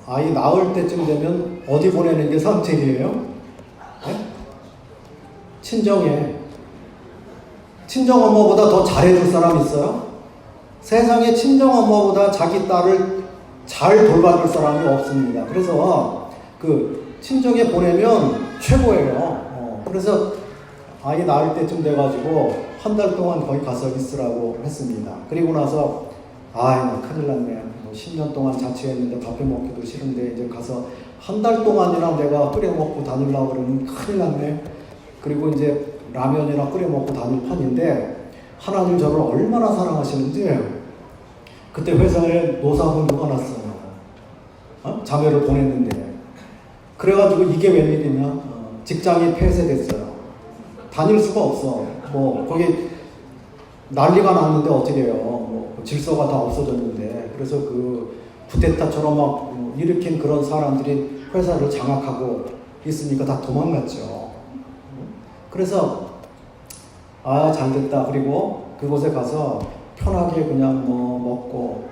아이 낳을 때쯤 되면 어디 보내는 게 선택이에요? 네? 친정에. 친정엄마보다 더 잘해줄 사람 있어요? 세상에 친정엄마보다 자기 딸을 잘 돌봐줄 사람이 없습니다. 그래서 그 친정에 보내면 최고예요. 그래서 아이 낳을 때쯤 돼가지고 한 달 동안 거기 가서 있으라고 했습니다. 그리고 나서 나 큰일 났네. 10년 동안 자취했는데 밥해 먹기도 싫은데 이제 가서 한 달 동안이나 내가 끓여 먹고 다니려고 그러면 큰일 났네. 그리고 이제 라면이나 끓여 먹고 다닐 판인데 하나님 저를 얼마나 사랑하시는지 그때 회사에 노사분 누가 났어요. 자매를 보냈는데. 그래가지고 이게 웬일이냐. 직장이 폐쇄됐어요. 다닐 수가 없어. 거기 난리가 났는데 어떻게 해요. 질서가 다 없어졌는데. 그래서 그 쿠데타처럼 막 일으킨 그런 사람들이 회사를 장악하고 있으니까 다 도망갔죠. 그래서 잘됐다. 그리고 그곳에 가서 편하게 그냥 먹고,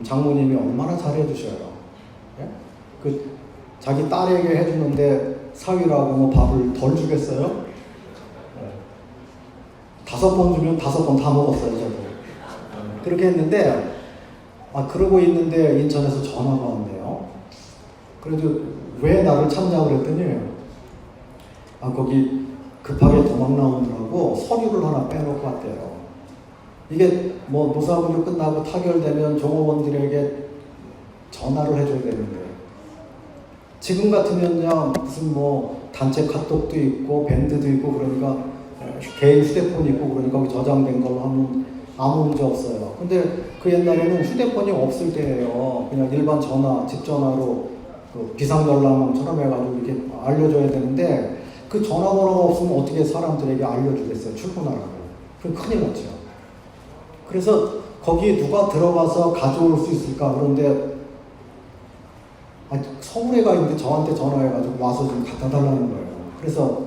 장모님이 얼마나 잘해주셔요. 예? 자기 딸에게 해주는데 사위라고 밥을 덜 주겠어요? 5번 주면 5번 다 먹었어요, 저도. 그렇게 했는데, 그러고 있는데 인천에서 전화가 왔네요. 그래도 왜 나를 찾냐고 그랬더니, 거기 급하게 도망 나오느라고 서류를 하나 빼놓고 왔대요. 이게 뭐 노사분류 끝나고 타결되면 종업원들에게 전화를 해줘야 되는데, 지금 같으면요, 무슨 뭐 단체 카톡도 있고 밴드도 있고 그러니까 개인 휴대폰이 있고 그러니까 거기 저장된 걸로 하면 아무 문제 없어요. 근데 그 옛날에는 휴대폰이 없을 때예요. 그냥 일반 전화, 집 전화로 그 비상연락망처럼 해가지고 이렇게 알려줘야 되는데, 그 전화번호가 없으면 어떻게 사람들에게 알려주겠어요, 출근하라고. 그럼 큰일 났죠. 그래서 거기에 누가 들어가서 가져올 수 있을까? 그런데 서울에 가 있는데 저한테 전화해가지고 와서 좀 갖다 달라는 거예요. 그래서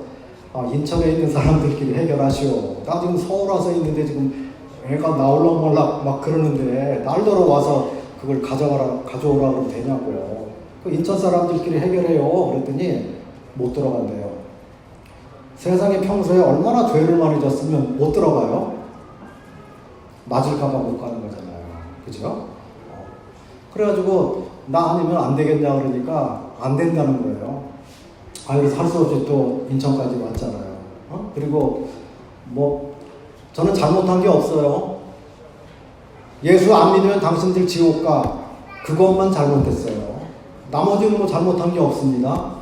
인천에 있는 사람들끼리 해결하시오. 나 지금 서울 와서 있는데 지금 애가 나올락 말락 막 그러는데 날더러 와서 그걸 가져오라 그러면 되냐고요. 그 인천 사람들끼리 해결해요. 그랬더니 못 들어간대요. 세상에 평소에 얼마나 죄를 많이 졌으면 못 들어가요? 맞을까봐 못 가는 거잖아요. 그죠? 그래가지고 나 아니면 안 되겠냐 그러니까 안 된다는 거예요. 그래서 할 수 없이 또 인천까지 왔잖아요. 그리고 뭐 저는 잘못한 게 없어요. 예수 안 믿으면 당신들 지옥 가. 그것만 잘못했어요. 나머지는 뭐 잘못한 게 없습니다.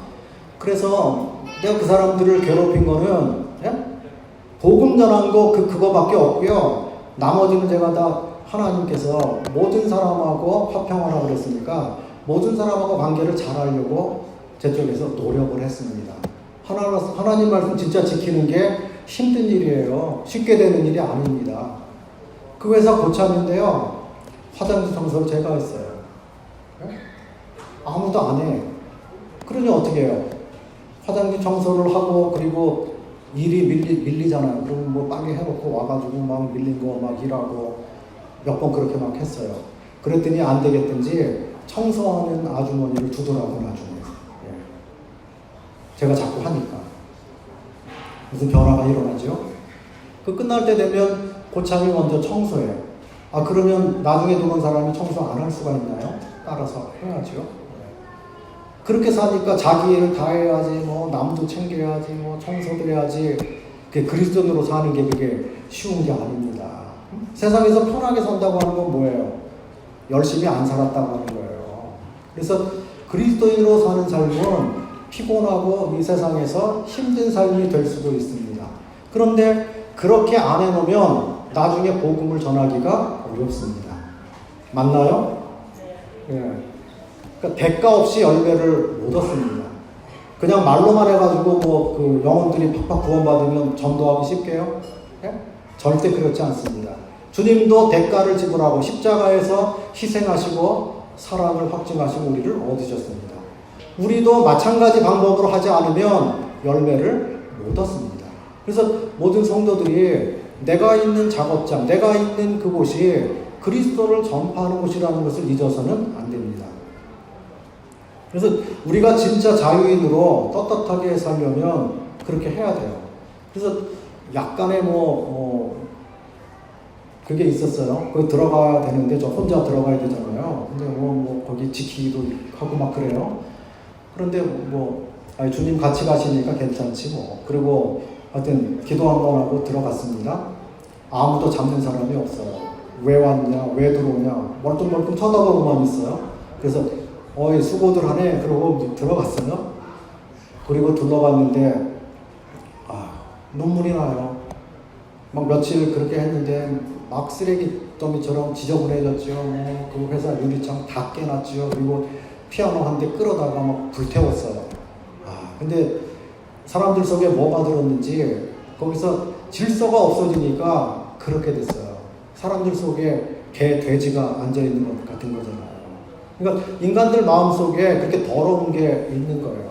그래서 내가 그 사람들을 괴롭힌 거는 복음 전한 거 그거밖에 없고요. 나머지는 제가 다 하나님께서 모든 사람하고 화평하라고 그랬으니까 모든 사람하고 관계를 잘하려고 제 쪽에서 노력을 했습니다. 하나님 말씀 진짜 지키는 게 힘든 일이에요. 쉽게 되는 일이 아닙니다. 그 회사 고참인데요. 화장실 청소를 제가 했어요. 아무도 안 해. 그러니 어떻게 해요? 화장실 청소를 하고 그리고 일이 밀리잖아요. 그러면 뭐 빨리 해놓고 와가지고 막 밀린 거 막 일하고 몇 번 그렇게 막 했어요. 그랬더니 안 되겠든지 청소하는 아주머니를 두더라고요, 나중에. 제가 자꾸 하니까. 무슨 변화가 일어나죠? 그 끝날 때 되면 고참이 먼저 청소해요. 그러면 나중에 들어온 사람이 청소 안 할 수가 있나요? 따라서 해야죠. 그렇게 사니까 자기 일을 다 해야지, 뭐 남도 챙겨야지, 뭐 청소도 해야지. 그게 그리스도인으로 사는 게 그게 쉬운 게 아닙니다. 세상에서 편하게 산다고 하는 건 뭐예요? 열심히 안 살았다고 하는 거예요. 그래서 그리스도인으로 사는 삶은 피곤하고 이 세상에서 힘든 삶이 될 수도 있습니다. 그런데 그렇게 안 해놓으면 나중에 복음을 전하기가 어렵습니다. 맞나요? 네. 그러니까 대가 없이 열매를 못 얻습니다. 그냥 말로만 해가지고 뭐 그 영혼들이 팍팍 구원받으면 전도하기 쉽게요? 네? 절대 그렇지 않습니다. 주님도 대가를 지불하고 십자가에서 희생하시고 사랑을 확증하시고 우리를 얻으셨습니다. 우리도 마찬가지 방법으로 하지 않으면 열매를 못 얻습니다. 그래서 모든 성도들이 내가 있는 작업장, 내가 있는 그곳이 그리스도를 전파하는 곳이라는 것을 잊어서는 안 됩니다. 그래서 우리가 진짜 자유인으로 떳떳하게 살려면 그렇게 해야 돼요. 그래서 약간의 그게 있었어요. 거기 들어가야 되는데 저 혼자 들어가야 되잖아요. 근데 뭐 거기 지키기도 하고 막 그래요. 그런데 주님 같이 가시니까 괜찮지 뭐. 그리고 하여튼 기도 한번 하고 들어갔습니다. 아무도 잡는 사람이 없어요. 왜 왔냐, 왜 들어오냐, 멀뚱멀뚱 쳐다보고만 있어요. 그래서 수고들 하네. 그러고 들어갔어요. 그리고 둘러봤는데 눈물이 나요. 막 며칠 그렇게 했는데 막 쓰레기 더미처럼 지저분해졌죠. 그 회사 유리창 다 깨놨죠. 그리고 피아노 한 대 끌어다가 막 불태웠어요. 근데 사람들 속에 뭐가 들었는지 거기서 질서가 없어지니까 그렇게 됐어요. 사람들 속에 개, 돼지가 앉아있는 것 같은 거잖아요. 그러니까 인간들 마음속에 그렇게 더러운 게 있는 거예요.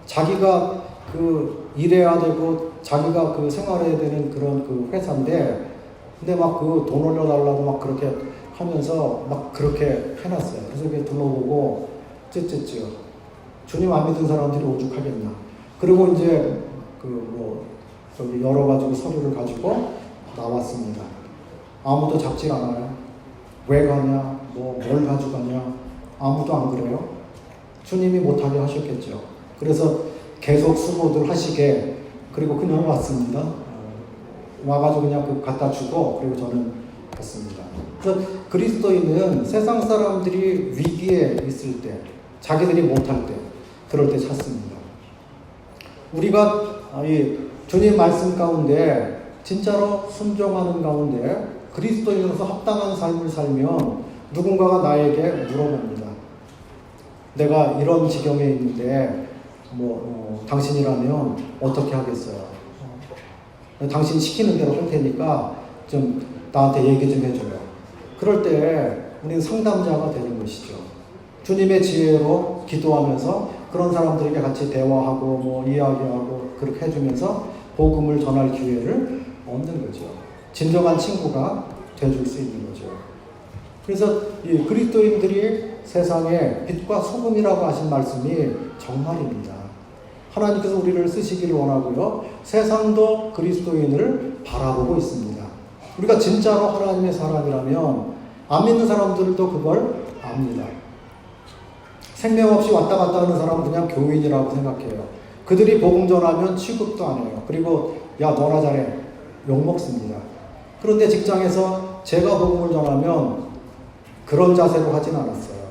자기가 그 일해야 되고 자기가 그 생활해야 되는 그런 그 회사인데 근데 막 그 돈 올려달라고 막 그렇게 하면서 막 그렇게 해놨어요. 그래서 이렇게 둘러보고 쯧쯧쯧 주님 안 믿은 사람들이 오죽하겠나. 그리고 이제 저기 열어가지고 서류를 가지고 나왔습니다. 아무도 잡질 않아요. 왜 가냐, 뭘 가져가냐, 아무도 안 그래요. 주님이 못하게 하셨겠죠. 그래서 계속 수고들 하시게, 그리고 그냥 왔습니다. 와가지고 그냥 갖다 주고, 그리고 저는 갔습니다. 그래서 그리스도인은 세상 사람들이 위기에 있을 때, 자기들이 못할 때, 그럴 때 찾습니다. 우리가 이 주님 말씀 가운데 진짜로 순종하는 가운데 그리스도인으로서 합당한 삶을 살면 누군가가 나에게 물어봅니다. 내가 이런 지경에 있는데 당신이라면 어떻게 하겠어요? 당신 시키는 대로 할 테니까 좀 나한테 얘기 좀 해줘요. 그럴 때 우리는 상담자가 되는 것이죠. 주님의 지혜로 기도하면서 그런 사람들에게 같이 대화하고 이야기하고 그렇게 해주면서 복음을 전할 기회를 얻는 거죠. 진정한 친구가 돼줄 수 있는 거죠. 그래서 이 그리스도인들이 세상의 빛과 소금이라고 하신 말씀이 정말입니다. 하나님께서 우리를 쓰시기를 원하고요. 세상도 그리스도인을 바라보고 있습니다. 우리가 진짜로 하나님의 사람이라면 안 믿는 사람들도 그걸 압니다. 생명 없이 왔다 갔다 하는 사람은 그냥 교인이라고 생각해요. 그들이 복음 전하면 취급도 안 해요. 그리고 야 너나 잘해 욕먹습니다. 그런데 직장에서 제가 복음을 전하면 그런 자세로 하진 않았어요.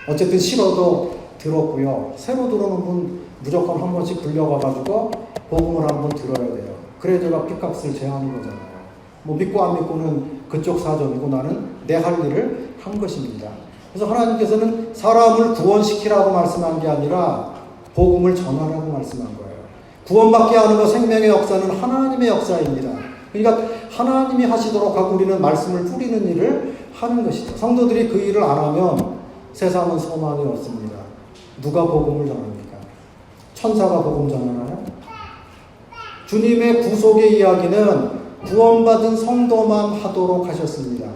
어쨌든 싫어도 들었고요. 새로 들어오는 분 무조건 한 번씩 불려가가지고 복음을 한번 들어야 돼요. 그래 제가 핏값을 제하는 거잖아요. 믿고 안 믿고는 그쪽 사정이고 나는 내 할 일을 한 것입니다. 그래서 하나님께서는 사람을 구원시키라고 말씀한 게 아니라 복음을 전하라고 말씀한 거예요. 구원받게 하는 것, 생명의 역사는 하나님의 역사입니다. 그러니까 하나님이 하시도록 하고 우리는 말씀을 뿌리는 일을 하는 것이죠. 성도들이 그 일을 안 하면 세상은 소망이 없습니다. 누가 복음을 전합니까? 천사가 복음 전하나요? 주님의 구속의 이야기는 구원받은 성도만 하도록 하셨습니다.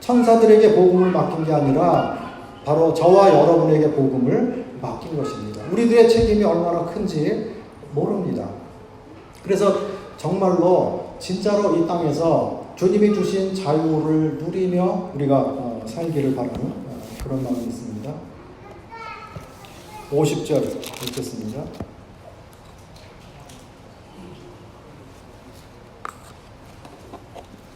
천사들에게 복음을 맡긴 게 아니라 바로 저와 여러분에게 복음을 맡긴 것입니다. 우리들의 책임이 얼마나 큰지 모릅니다. 그래서 정말로 진짜로 이 땅에서 주님이 주신 자유를 누리며 우리가 살기를 바라는 그런 마음이 있습니다. 50절 읽겠습니다.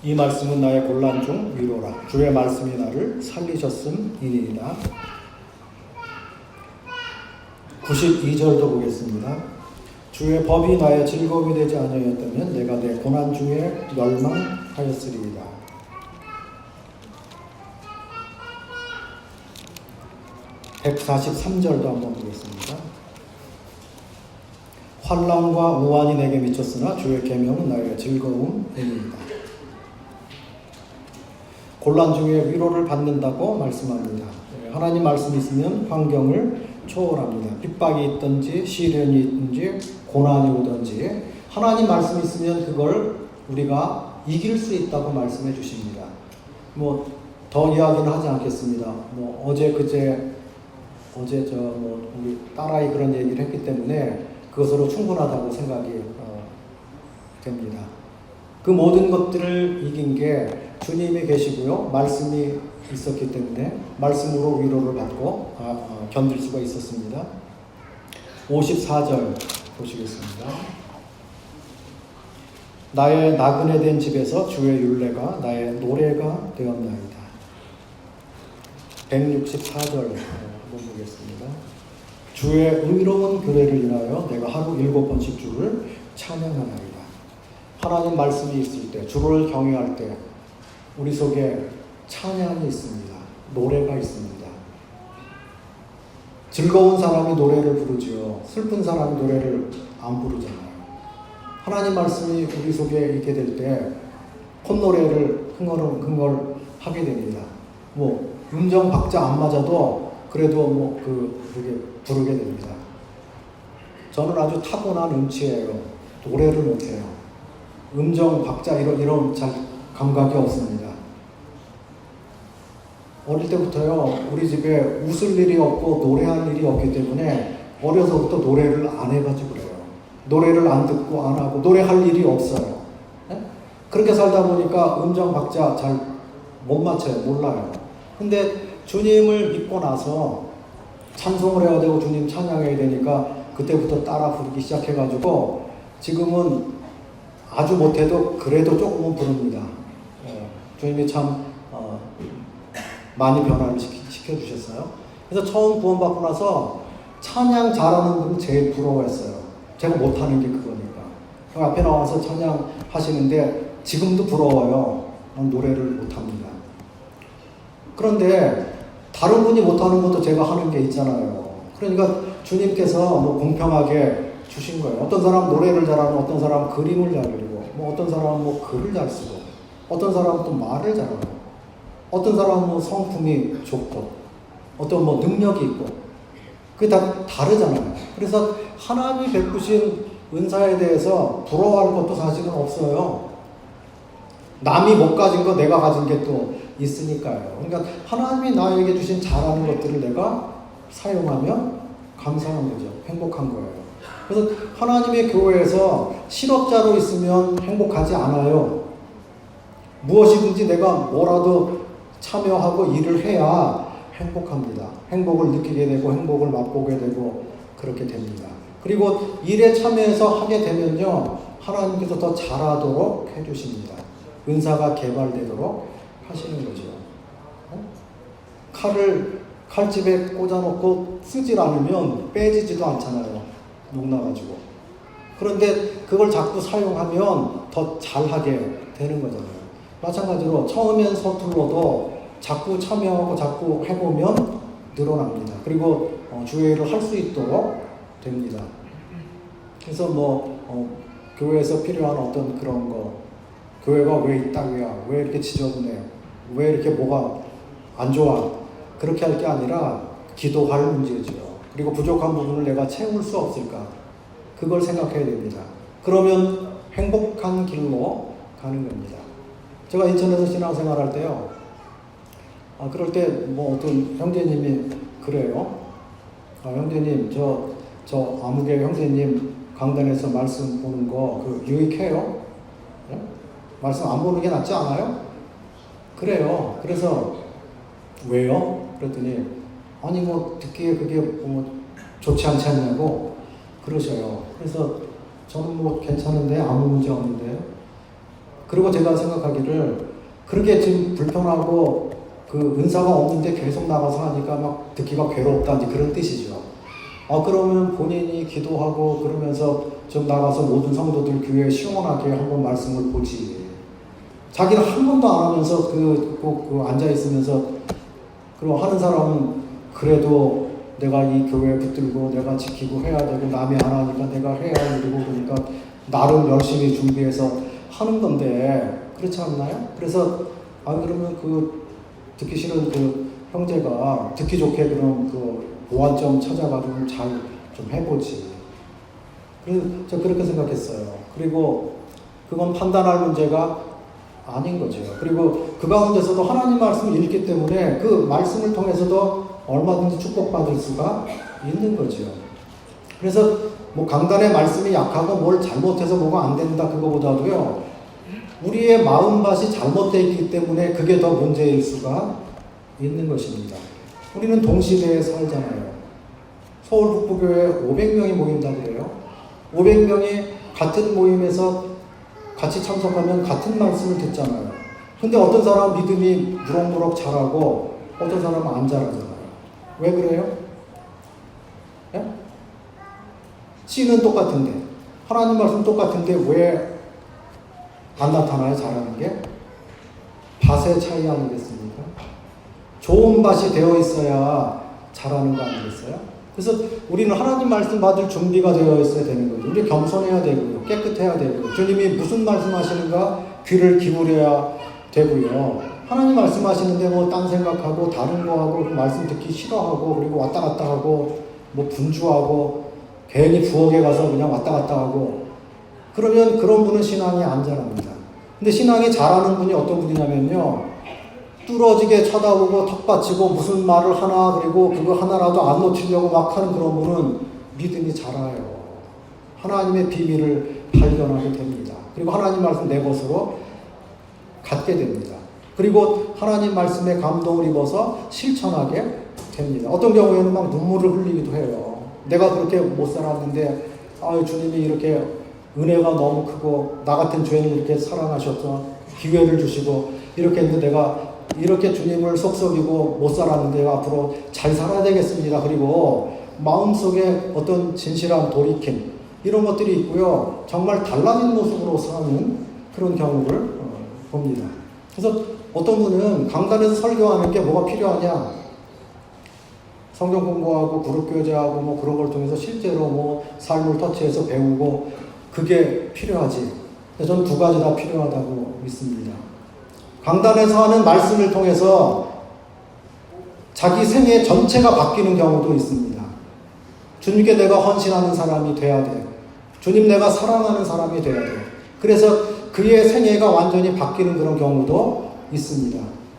이 말씀은 나의 곤란 중 위로라. 주의 말씀이 나를 살리셨음이니이다. 92절도 보겠습니다. 주의 법이 나의 즐거움이 되지 아니하였다면 내가 내 고난 중에 멸망하였으리이다. 143절도 한번 보겠습니다. 환난과 우환이 내게 미쳤으나 주의 계명은 나의 즐거움이니이다. 곤란 중에 위로를 받는다고 말씀합니다. 하나님 말씀이 있으면 환경을 초월합니다. 핍박이 있든지 시련이 있든지 고난이 오든지 하나님 말씀이 있으면 그걸 우리가 이길 수 있다고 말씀해 주십니다. 더 이야기는 하지 않겠습니다. 어제 우리 딸아이 그런 얘기를 했기 때문에 그것으로 충분하다고 생각이 됩니다. 그 모든 것들을 이긴 게 주님이 계시고요. 말씀이 있었기 때문에 말씀으로 위로를 받고 견딜 수가 있었습니다. 54절 보시겠습니다. 나의 나그네 된 집에서 주의 율례가 나의 노래가 되었나이다. 164절 한번 보겠습니다. 주의 의로운 규례를 인하여 내가 하루 7번씩 주를 찬양하나이다. 하나님 말씀이 있을 때, 주를 경외할 때 우리 속에 찬양이 있습니다. 노래가 있습니다. 즐거운 사람이 노래를 부르지요. 슬픈 사람이 노래를 안 부르잖아요. 하나님 말씀이 우리 속에 있게 될 때 콧노래를 흥얼하게 됩니다. 음정 박자 안 맞아도 그래도 그렇게 부르게 됩니다. 저는 아주 타고난 음치예요. 노래를 못해요. 음정 박자 이런 잘 감각이 없습니다. 어릴 때부터요, 우리 집에 웃을 일이 없고 노래할 일이 없기 때문에 어려서부터 노래를 안 해가지고 그래요. 노래를 안 듣고 안 하고 노래할 일이 없어요. 네? 그렇게 살다 보니까 음정 박자 잘 못 맞춰요. 몰라요. 근데 주님을 믿고 나서 찬송을 해야 되고 주님 찬양해야 되니까 그때부터 따라 부르기 시작해가지고 지금은 아주 못해도 그래도 조금은 부릅니다. 주님이 참 많이 변화를 시켜주셨어요. 그래서 처음 구원받고 나서 찬양 잘하는 분을 제일 부러워했어요. 제가 못하는 게 그거니까. 앞에 나와서 찬양 하시는데 지금도 부러워요. 난 노래를 못합니다. 그런데 다른 분이 못하는 것도 제가 하는 게 있잖아요. 그러니까 주님께서 뭐 공평하게 주신 거예요. 어떤 사람 노래를 잘하고, 어떤 사람 그림을 잘 그리고, 뭐 어떤 사람은 뭐 글을 잘 쓰고, 어떤 사람은 또 말을 잘하고, 어떤 사람은 뭐 성품이 좋고, 어떤 뭐 능력이 있고, 그게 다 다르잖아요. 그래서 하나님이 베푸신 은사에 대해서 부러워할 것도 사실은 없어요. 남이 못 가진 거 내가 가진 게 또 있으니까요. 그러니까 하나님이 나에게 주신 잘하는 것들을 내가 사용하면 감사한 거죠. 행복한 거예요. 그래서 하나님의 교회에서 실업자로 있으면 행복하지 않아요. 무엇이든지 내가 뭐라도 참여하고 일을 해야 행복합니다. 행복을 느끼게 되고 행복을 맛보게 되고 그렇게 됩니다. 그리고 일에 참여해서 하게 되면요, 하나님께서 더 잘하도록 해주십니다. 은사가 개발되도록 하시는 거죠. 칼을 칼집에 꽂아놓고 쓰질 않으면 빼지지도 않잖아요. 녹나가지고. 그런데 그걸 자꾸 사용하면 더 잘하게 되는 거잖아요. 마찬가지로 처음엔 서툴러도 자꾸 참여하고 자꾸 해보면 늘어납니다. 그리고 주의 일을 할 수 있도록 됩니다. 그래서 교회에서 필요한 어떤 그런 거, 교회가 왜 이 땅이야? 왜 이렇게 지저분해? 왜 이렇게 뭐가 안 좋아? 그렇게 할 게 아니라 기도할 문제죠. 그리고 부족한 부분을 내가 채울 수 없을까? 그걸 생각해야 됩니다. 그러면 행복한 길로 가는 겁니다. 제가 인천에서 신앙생활 할 때요, 그럴 때 어떤 형제님이 그래요. 형제님, 저 아무개 형제님 강단에서 말씀 보는 거 유익해요? 네? 말씀 안 보는 게 낫지 않아요? 그래요. 그래서 왜요? 그랬더니 아니 듣기에 그게 좋지 않지 않냐고 그러셔요. 그래서 저는 괜찮은데 아무 문제 없는데요. 그리고 제가 생각하기를 그렇게 지금 불편하고 그 은사가 없는데 계속 나가서 하니까 막 듣기가 괴롭다든지 그런 뜻이죠. 그러면 본인이 기도하고 그러면서 좀 나가서 모든 성도들 교회에 시원하게 한번 말씀을 보지. 자기는 한 번도 안 하면서 앉아 있으면서 그리고 하는 사람은 그래도 내가 이 교회에 붙들고 내가 지키고 해야 되고 남이 안 하니까 내가 해야 되고 그러니까 나름 열심히 준비해서 하는 건데 그렇지 않나요? 그래서 그러면 듣기 싫은 형제가 듣기 좋게 그런 보완점 찾아가지고 잘 좀 해보지. 그래서 저 그렇게 생각했어요. 그리고 그건 판단할 문제가 아닌 거죠. 그리고 그 가운데서도 하나님 말씀을 읽기 때문에 그 말씀을 통해서도 얼마든지 축복받을 수가 있는 거죠. 그래서 강단의 말씀이 약하고 뭘 잘못해서 뭐가 안 된다 그거보다도요, 우리의 마음밭이 잘못되어 있기 때문에 그게 더 문제일 수가 있는 것입니다. 우리는 동시대에 살잖아요. 서울 북부교회에 500명이 모인다고 그래요. 500명이 같은 모임에서 같이 참석하면 같은 말씀을 듣잖아요. 근데 어떤 사람은 믿음이 무럭무럭 자라고 어떤 사람은 안 자라잖아요. 왜 그래요? 예? 씨는 똑같은데, 하나님 말씀 똑같은데 왜 안 나타나요? 자라는 게? 밭의 차이 아니겠습니까? 좋은 밭이 되어 있어야 자라는 거 아니겠어요? 그래서 우리는 하나님 말씀 받을 준비가 되어 있어야 되는 거죠. 우리 겸손해야 되고요. 깨끗해야 되고요. 주님이 무슨 말씀하시는가 귀를 기울여야 되고요. 하나님 말씀하시는데 딴 생각하고 다른 거 하고 말씀 듣기 싫어하고 그리고 왔다 갔다 하고 분주하고 괜히 부엌에 가서 그냥 왔다 갔다 하고 그러면 그런 분은 신앙이 안 자랍니다. 근데 신앙이 잘하는 분이 어떤 분이냐면요, 뚫어지게 쳐다보고 턱 받치고 무슨 말을 하나 그리고 그거 하나라도 안 놓치려고 막 하는 그런 분은 믿음이 자라요. 하나님의 비밀을 발견하게 됩니다. 그리고 하나님 말씀 내 것으로 갖게 됩니다. 그리고 하나님 말씀에 감동을 입어서 실천하게 됩니다. 어떤 경우에는 막 눈물을 흘리기도 해요. 내가 그렇게 못 살았는데 주님이 이렇게 은혜가 너무 크고 나 같은 죄인을 이렇게 사랑하셔서 기회를 주시고 이렇게 했는데 내가 이렇게 주님을 속썩이고 못 살았는데 앞으로 잘 살아야 되겠습니다. 그리고 마음속에 어떤 진실한 돌이킴 이런 것들이 있고요. 정말 달라진 모습으로 사는 그런 경우를 봅니다. 그래서 어떤 분은 강단에서 설교하는 게 뭐가 필요하냐? 성경 공부하고 그룹 교제하고 뭐 그런 걸 통해서 실제로 뭐 삶을 터치해서 배우고 그게 필요하지. 저는 두 가지 다 필요하다고 믿습니다. 강단에서 하는 말씀을 통해서 자기 생애 전체가 바뀌는 경우도 있습니다. 주님께 내가 헌신하는 사람이 돼야 돼. 주님 내가 사랑하는 사람이 돼야 돼. 그래서 그의 생애가 완전히 바뀌는 그런 경우도 있습니다.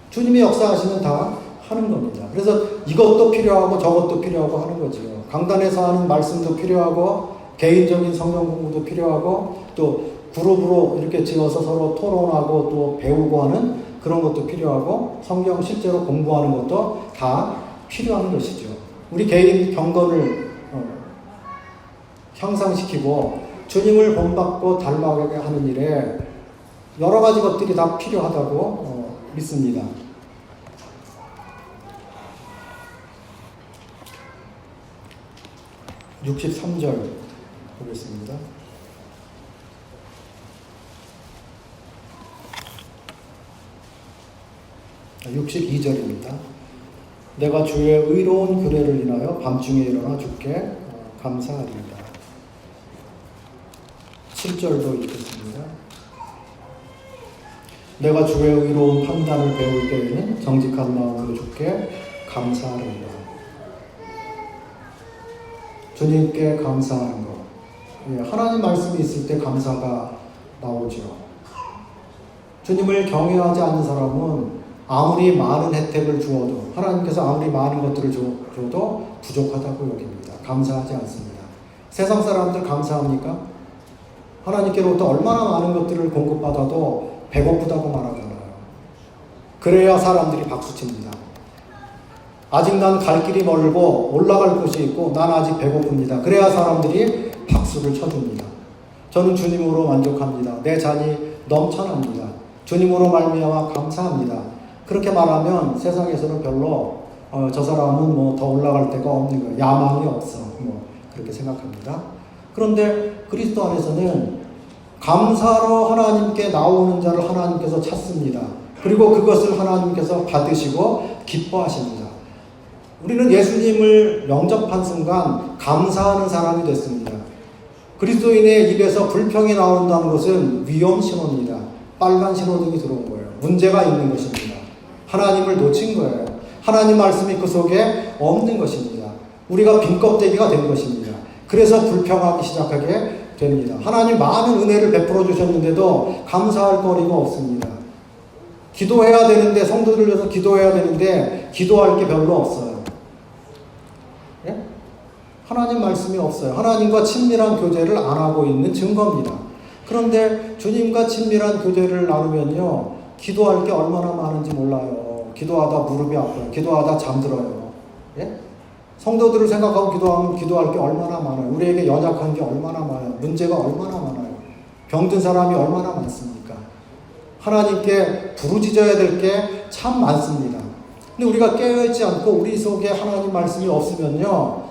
주님이 역사하시면 다 하는 겁니다. 그래서 이것도 필요하고 저것도 필요하고 하는 거죠. 강단에서 하는 말씀도 필요하고 개인적인 성경 공부도 필요하고 또 그룹으로 이렇게 지어서 서로 토론하고 또 배우고 하는 그런 것도 필요하고 성경 실제로 공부하는 것도 다 필요한 것이죠. 우리 개인 경건을 향상시키고 주님을 본받고 닮아가게 하는 일에 여러 가지 것들이 다 필요하다고 믿습니다. (63절) 보겠습니다. (62절입니다) 내가 주의 의로운 규례를 인하여 밤중에 일어나 주께 감사하리이다. 7절도 읽겠습니다. 내가 주의 의로운 판단을 배울 때에는 정직한 마음으로 주께 감사하리이다. 주님께 감사하는 것. 하나님 말씀이 있을 때 감사가 나오죠. 주님을 경외하지 않는 사람은 아무리 많은 혜택을 주어도 하나님께서 아무리 많은 것들을 줘도 부족하다고 여깁니다. 감사하지 않습니다. 세상 사람들 감사합니까? 하나님께로부터 얼마나 많은 것들을 공급받아도 배고프다고 말하잖아요. 그래야 사람들이 박수칩니다. 아직 난 갈 길이 멀고 올라갈 곳이 있고 난 아직 배고픕니다. 그래야 사람들이 박수를 쳐줍니다. 저는 주님으로 만족합니다. 내 잔이 넘쳐납니다. 주님으로 말미암아 감사합니다. 그렇게 말하면 세상에서는 별로 저 사람은 뭐 더 올라갈 데가 없는 거예요. 야망이 없어. 뭐 그렇게 생각합니다. 그런데 그리스도 안에서는 감사로 하나님께 나오는 자를 하나님께서 찾습니다. 그리고 그것을 하나님께서 받으시고 기뻐하십니다. 우리는 예수님을 영접한 순간 감사하는 사람이 됐습니다. 그리스도인의 입에서 불평이 나온다는 것은 위험 신호입니다. 빨간 신호등이 들어온 거예요. 문제가 있는 것입니다. 하나님을 놓친 거예요. 하나님 말씀이 그 속에 없는 것입니다. 우리가 빈 껍데기가 된 것입니다. 그래서 불평하기 시작하게 됩니다. 하나님 많은 은혜를 베풀어 주셨는데도 감사할 거리가 없습니다. 기도해야 되는데, 성도들 위해서 기도해야 되는데 기도할 게 별로 없어요. 예? 하나님 말씀이 없어요. 하나님과 친밀한 교제를 안 하고 있는 증거입니다. 그런데 주님과 친밀한 교제를 나누면요, 기도할 게 얼마나 많은지 몰라요. 기도하다 무릎이 아파요. 기도하다 잠들어요. 예? 성도들을 생각하고 기도하면 기도할 게 얼마나 많아요. 우리에게 연약한 게 얼마나 많아요. 문제가 얼마나 많아요. 병든 사람이 얼마나 많습니까? 하나님께 부르짖어야 될 게 참 많습니다. 근데 우리가 깨어있지 않고 우리 속에 하나님 말씀이 없으면요,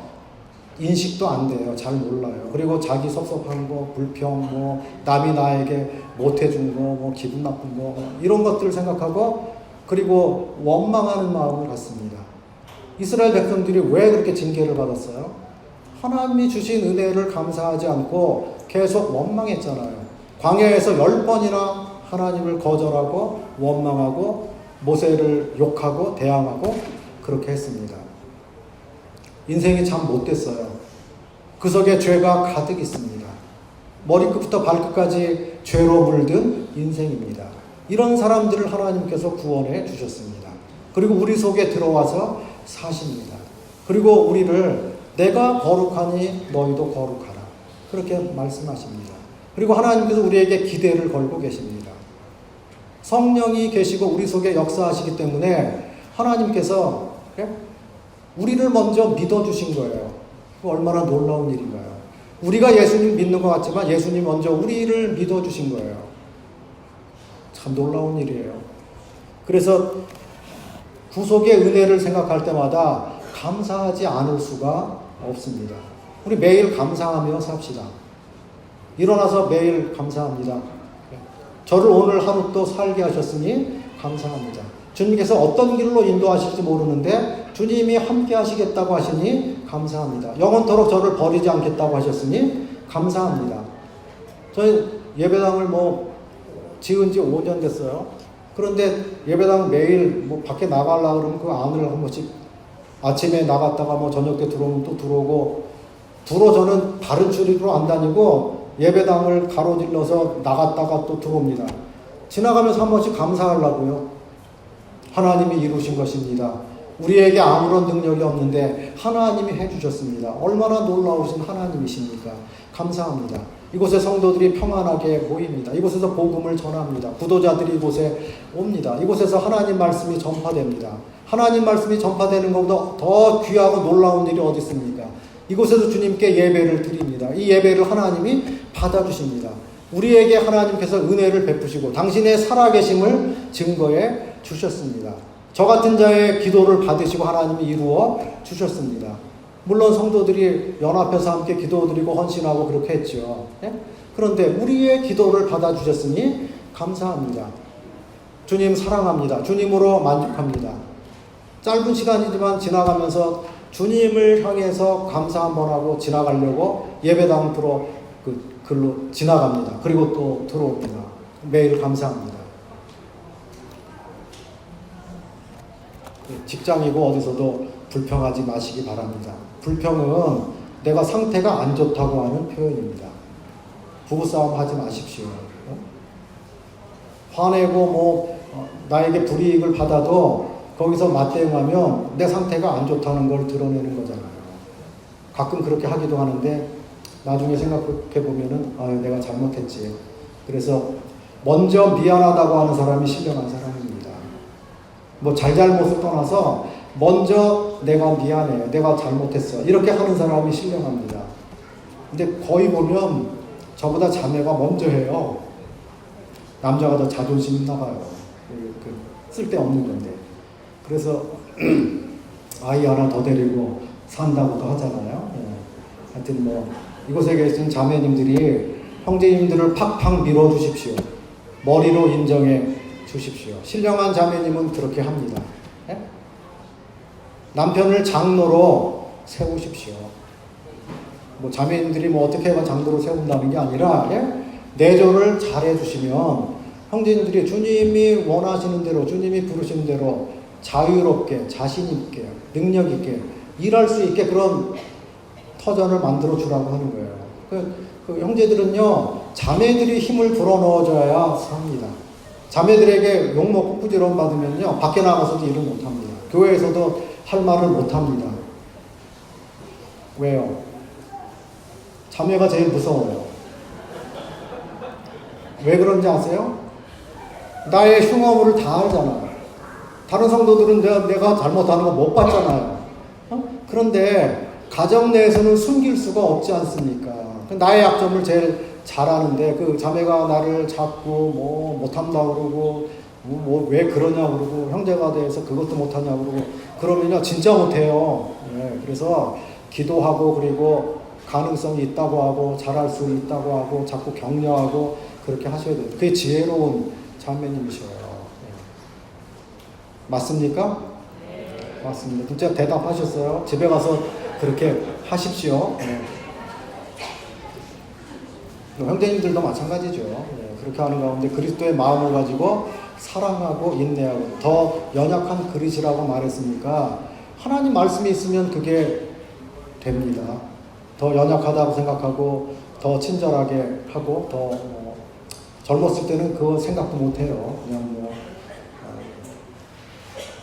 인식도 안 돼요. 잘 몰라요. 그리고 자기 섭섭한 거, 불평, 뭐 남이 나에게 못해준 거, 뭐 기분 나쁜 거, 이런 것들을 생각하고 그리고 원망하는 마음을 갖습니다. 이스라엘 백성들이 왜 그렇게 징계를 받았어요? 하나님이 주신 은혜를 감사하지 않고 계속 원망했잖아요. 광야에서 10번이나 하나님을 거절하고 원망하고 모세를 욕하고 대항하고 그렇게 했습니다. 인생이 참 못됐어요. 그 속에 죄가 가득 있습니다. 머리끝부터 발끝까지 죄로 물든 인생입니다. 이런 사람들을 하나님께서 구원해 주셨습니다. 그리고 우리 속에 들어와서 사십니다. 그리고 우리를 내가 거룩하니 너희도 거룩하라. 그렇게 말씀하십니다. 그리고 하나님께서 우리에게 기대를 걸고 계십니다. 성령이 계시고 우리 속에 역사하시기 때문에 하나님께서 우리를 먼저 믿어주신 거예요. 얼마나 놀라운 일인가요? 우리가 예수님 믿는 것 같지만 예수님 먼저 우리를 믿어주신 거예요. 참 놀라운 일이에요. 그래서 구속의 은혜를 생각할 때마다 감사하지 않을 수가 없습니다. 우리 매일 감사하며 삽시다. 일어나서 매일 감사합니다. 저를 오늘 하루 또 살게 하셨으니 감사합니다. 주님께서 어떤 길로 인도하실지 모르는데 주님이 함께 하시겠다고 하시니 감사합니다. 영원토록 저를 버리지 않겠다고 하셨으니 감사합니다. 저희 예배당을 지은 지 5년 됐어요. 그런데 예배당 매일 밖에 나가려고 그러면 그 안을 한 번씩 아침에 나갔다가 저녁 때 들어오면 또 들어오고, 주로 저는 다른 출입으로 안 다니고 예배당을 가로질러서 나갔다가 또 들어옵니다. 지나가면서 한 번씩 감사하려고요. 하나님이 이루신 것입니다. 우리에게 아무런 능력이 없는데 하나님이 해주셨습니다. 얼마나 놀라우신 하나님이십니까? 감사합니다. 이곳에 성도들이 평안하게 모입니다. 이곳에서 복음을 전합니다. 구도자들이 이곳에 옵니다. 이곳에서 하나님 말씀이 전파됩니다. 하나님 말씀이 전파되는 것보다 더 귀하고 놀라운 일이 어디 있습니까? 이곳에서 주님께 예배를 드립니다. 이 예배를 하나님이 받아주십니다. 우리에게 하나님께서 은혜를 베푸시고 당신의 살아계심을 증거해 주셨습니다. 저 같은 자의 기도를 받으시고 하나님이 이루어 주셨습니다. 물론 성도들이 연합해서 함께 기도드리고 헌신하고 그렇게 했죠. 그런데 우리의 기도를 받아주셨으니 감사합니다. 주님 사랑합니다. 주님으로 만족합니다. 짧은 시간이지만 지나가면서 주님을 향해서 감사 한번 하고 지나가려고 예배당 글로 지나갑니다. 그리고 또 들어옵니다. 매일 감사합니다. 직장이고 어디서도 불평하지 마시기 바랍니다. 불평은 내가 상태가 안 좋다고 하는 표현입니다. 부부싸움 하지 마십시오. 화내고 나에게 불이익을 받아도 거기서 맞대응하면 내 상태가 안 좋다는 걸 드러내는 거잖아요. 가끔 그렇게 하기도 하는데 나중에 생각해보면은 내가 잘못했지. 그래서 먼저 미안하다고 하는 사람이 신령한 사람입니다. 잘잘못을 떠나서 먼저 내가 미안해, 내가 잘못했어, 이렇게 하는 사람이 신령합니다. 근데 거의 보면 저보다 자매가 먼저 해요. 남자가 더 자존심 있나 봐요. 쓸데없는 건데. 그래서 아이 하나 더 데리고 산다고도 하잖아요. 하여튼 이곳에 계신 자매님들이 형제님들을 팍팍 밀어주십시오. 머리로 인정해 주십시오. 신령한 자매님은 그렇게 합니다. 남편을 장로로 세우십시오. 자매님들이 어떻게 해봐 장로로 세운다는 게 아니라 내조를 잘 해주시면 형제님들이 주님이 원하시는 대로, 주님이 부르시는 대로 자유롭게, 자신 있게, 능력 있게 일할 수 있게 그런 터전을 만들어 주라고 하는 거예요. 그 형제들은요, 자매들이 힘을 불어넣어줘야 삽니다. 자매들에게 욕먹고 꾸지럼 받으면요, 밖에 나가서도 일을 못합니다. 교회에서도 할 말을 못합니다. 왜요? 자매가 제일 무서워요. 왜 그런지 아세요? 나의 흉어물을 다 알잖아요. 다른 성도들은 내가 잘못하는 거 못 봤잖아요. 그런데 가정 내에서는 숨길 수가 없지 않습니까? 나의 약점을 제일 잘 아는데 그 자매가 나를 자꾸 못한다고 그러고 왜 그러냐고 그러고 형제가 돼서 그것도 못하냐고 그러고 그러면요 진짜 못해요. 그래서 기도하고 그리고 가능성이 있다고 하고 잘할 수 있다고 하고 자꾸 격려하고 그렇게 하셔야 돼요. 그게 지혜로운 자매님이셔요. 맞습니까? 네. 맞습니다. 진짜 대답하셨어요. 집에 가서 그렇게 하십시오. 형제님들도 마찬가지죠. 그렇게 하는 가운데 그리스도의 마음을 가지고 사랑하고 인내하고 더 연약한 그릇이라고 말했으니까 하나님 말씀이 있으면 그게 됩니다. 더 연약하다고 생각하고 더 친절하게 하고 더 젊었을 때는 그거 생각도 못해요. 그냥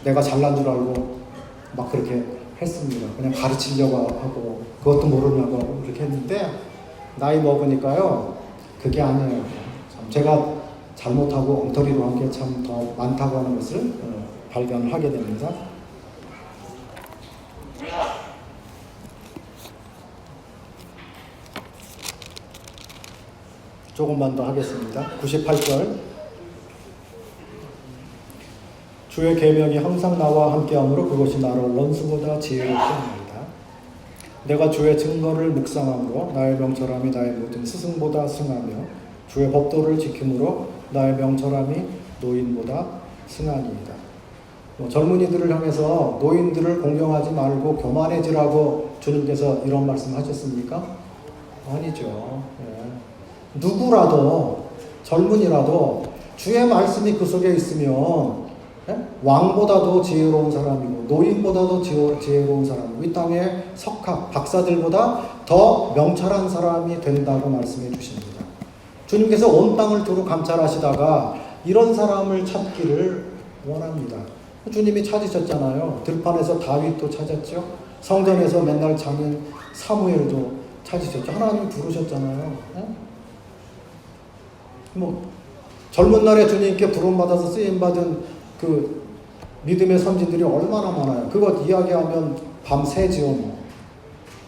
내가 잘난 줄 알고 막 그렇게 했습니다. 그냥 가르치려고 하고 그것도 모르냐고 그렇게 했는데 나이 먹으니까요 그게 아니에요. 제가 잘못하고 엉터리로 한 게 참 더 많다고 하는 것을 발견을 하게 됩니다. 조금만 더 하겠습니다. 98절. 주의 계명이 항상 나와 함께하므로 그것이 나를 원수보다 지혜롭게 합니다. 내가 주의 증거를 묵상함으로 나의 명철함이 나의 모든 스승보다 승하며 주의 법도를 지킴으로 나의 명철함이 노인보다 승하니이다. 젊은이들을 향해서 노인들을 공경하지 말고 교만해지라고 주님께서 이런 말씀 하셨습니까? 아니죠. 누구라도 젊은이라도 주의 말씀이 그 속에 있으면 왕보다도 지혜로운 사람이고 노인보다도 지혜로운 사람이고 이 땅의 석학, 박사들보다 더 명철한 사람이 된다고 말씀해 주십니다. 주님께서 온 땅을 두루 감찰하시다가 이런 사람을 찾기를 원합니다. 주님이 찾으셨잖아요. 들판에서 다윗도 찾았죠. 성전에서 맨날 자는 사무엘도 찾으셨죠. 하나님 부르셨잖아요. 젊은 날에 주님께 부름받아서 쓰임받은 그 믿음의 선진들이 얼마나 많아요. 그것 이야기하면 밤새지요.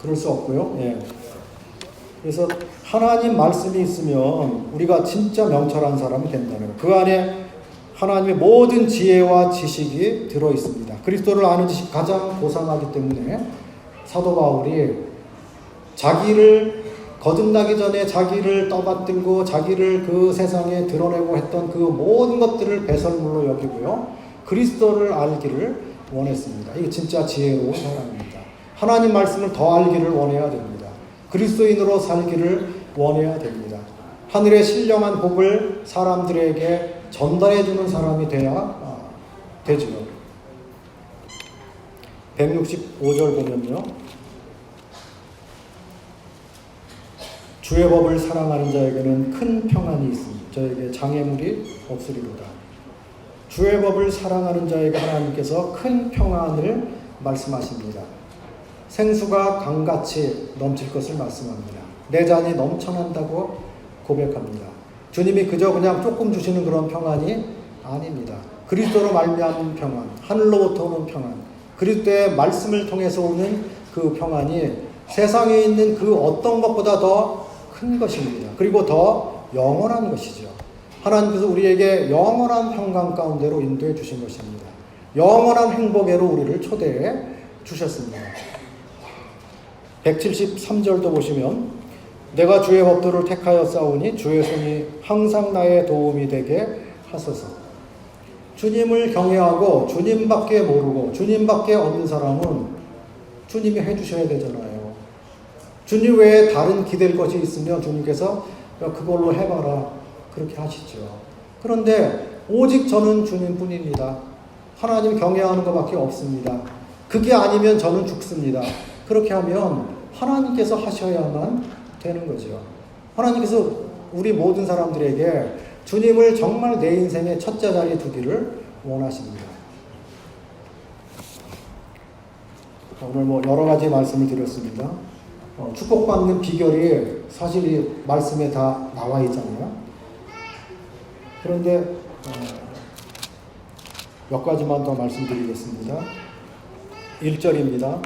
그럴 수 없고요. 그래서 하나님 말씀이 있으면 우리가 진짜 명철한 사람이 된다는 거예요. 그 안에 하나님의 모든 지혜와 지식이 들어 있습니다. 그리스도를 아는 지식이 가장 고상하기 때문에 사도 바울이 자기를 거듭나기 전에 자기를 떠받들고 자기를 그 세상에 드러내고 했던 그 모든 것들을 배설물로 여기고요. 그리스도를 알기를 원했습니다. 이게 진짜 지혜로운 사람입니다. 하나님 말씀을 더 알기를 원해야 됩니다. 그리스도인으로 살기를 원해야 됩니다. 하늘의 신령한 복을 사람들에게 전달해주는 사람이 돼야 되지요. 165절 보면요. 주의 법을 사랑하는 자에게는 큰 평안이 있으니 저에게 장애물이 없으리로다. 주의 법을 사랑하는 자에게 하나님께서 큰 평안을 말씀하십니다. 생수가 강같이 넘칠 것을 말씀합니다. 내 잔이 넘쳐난다고 고백합니다. 주님이 그저 그냥 조금 주시는 그런 평안이 아닙니다. 그리스도로 말미암은 평안, 하늘로부터 오는 평안, 그리스도의 말씀을 통해서 오는 그 평안이 세상에 있는 그 어떤 것보다 더 큰 것입니다. 그리고 더 영원한 것이죠. 하나님께서 우리에게 영원한 평강 가운데로 인도해 주신 것입니다. 영원한 행복에로 우리를 초대해 주셨습니다. 173절도 보시면 내가 주의 법도를 택하여 싸우니 주의 손이 항상 나의 도움이 되게 하소서. 주님을 경외하고 주님밖에 모르고 주님밖에 없는 사람은 주님이 해주셔야 되잖아요. 주님 외에 다른 기댈 것이 있으면 주님께서 그걸로 해봐라 그렇게 하시죠. 그런데 오직 저는 주님뿐입니다. 하나님 경외하는 것밖에 없습니다. 그게 아니면 저는 죽습니다. 그렇게 하면 하나님께서 하셔야만 되는 거죠. 하나님께서 우리 모든 사람들에게 주님을 정말 내 인생의 첫째 자리에 두기를 원하십니다. 오늘 여러 가지 말씀을 드렸습니다. 축복받는 비결이 사실 이 말씀에 다 나와 있잖아요. 그런데 몇 가지만 더 말씀드리겠습니다. 1절입니다.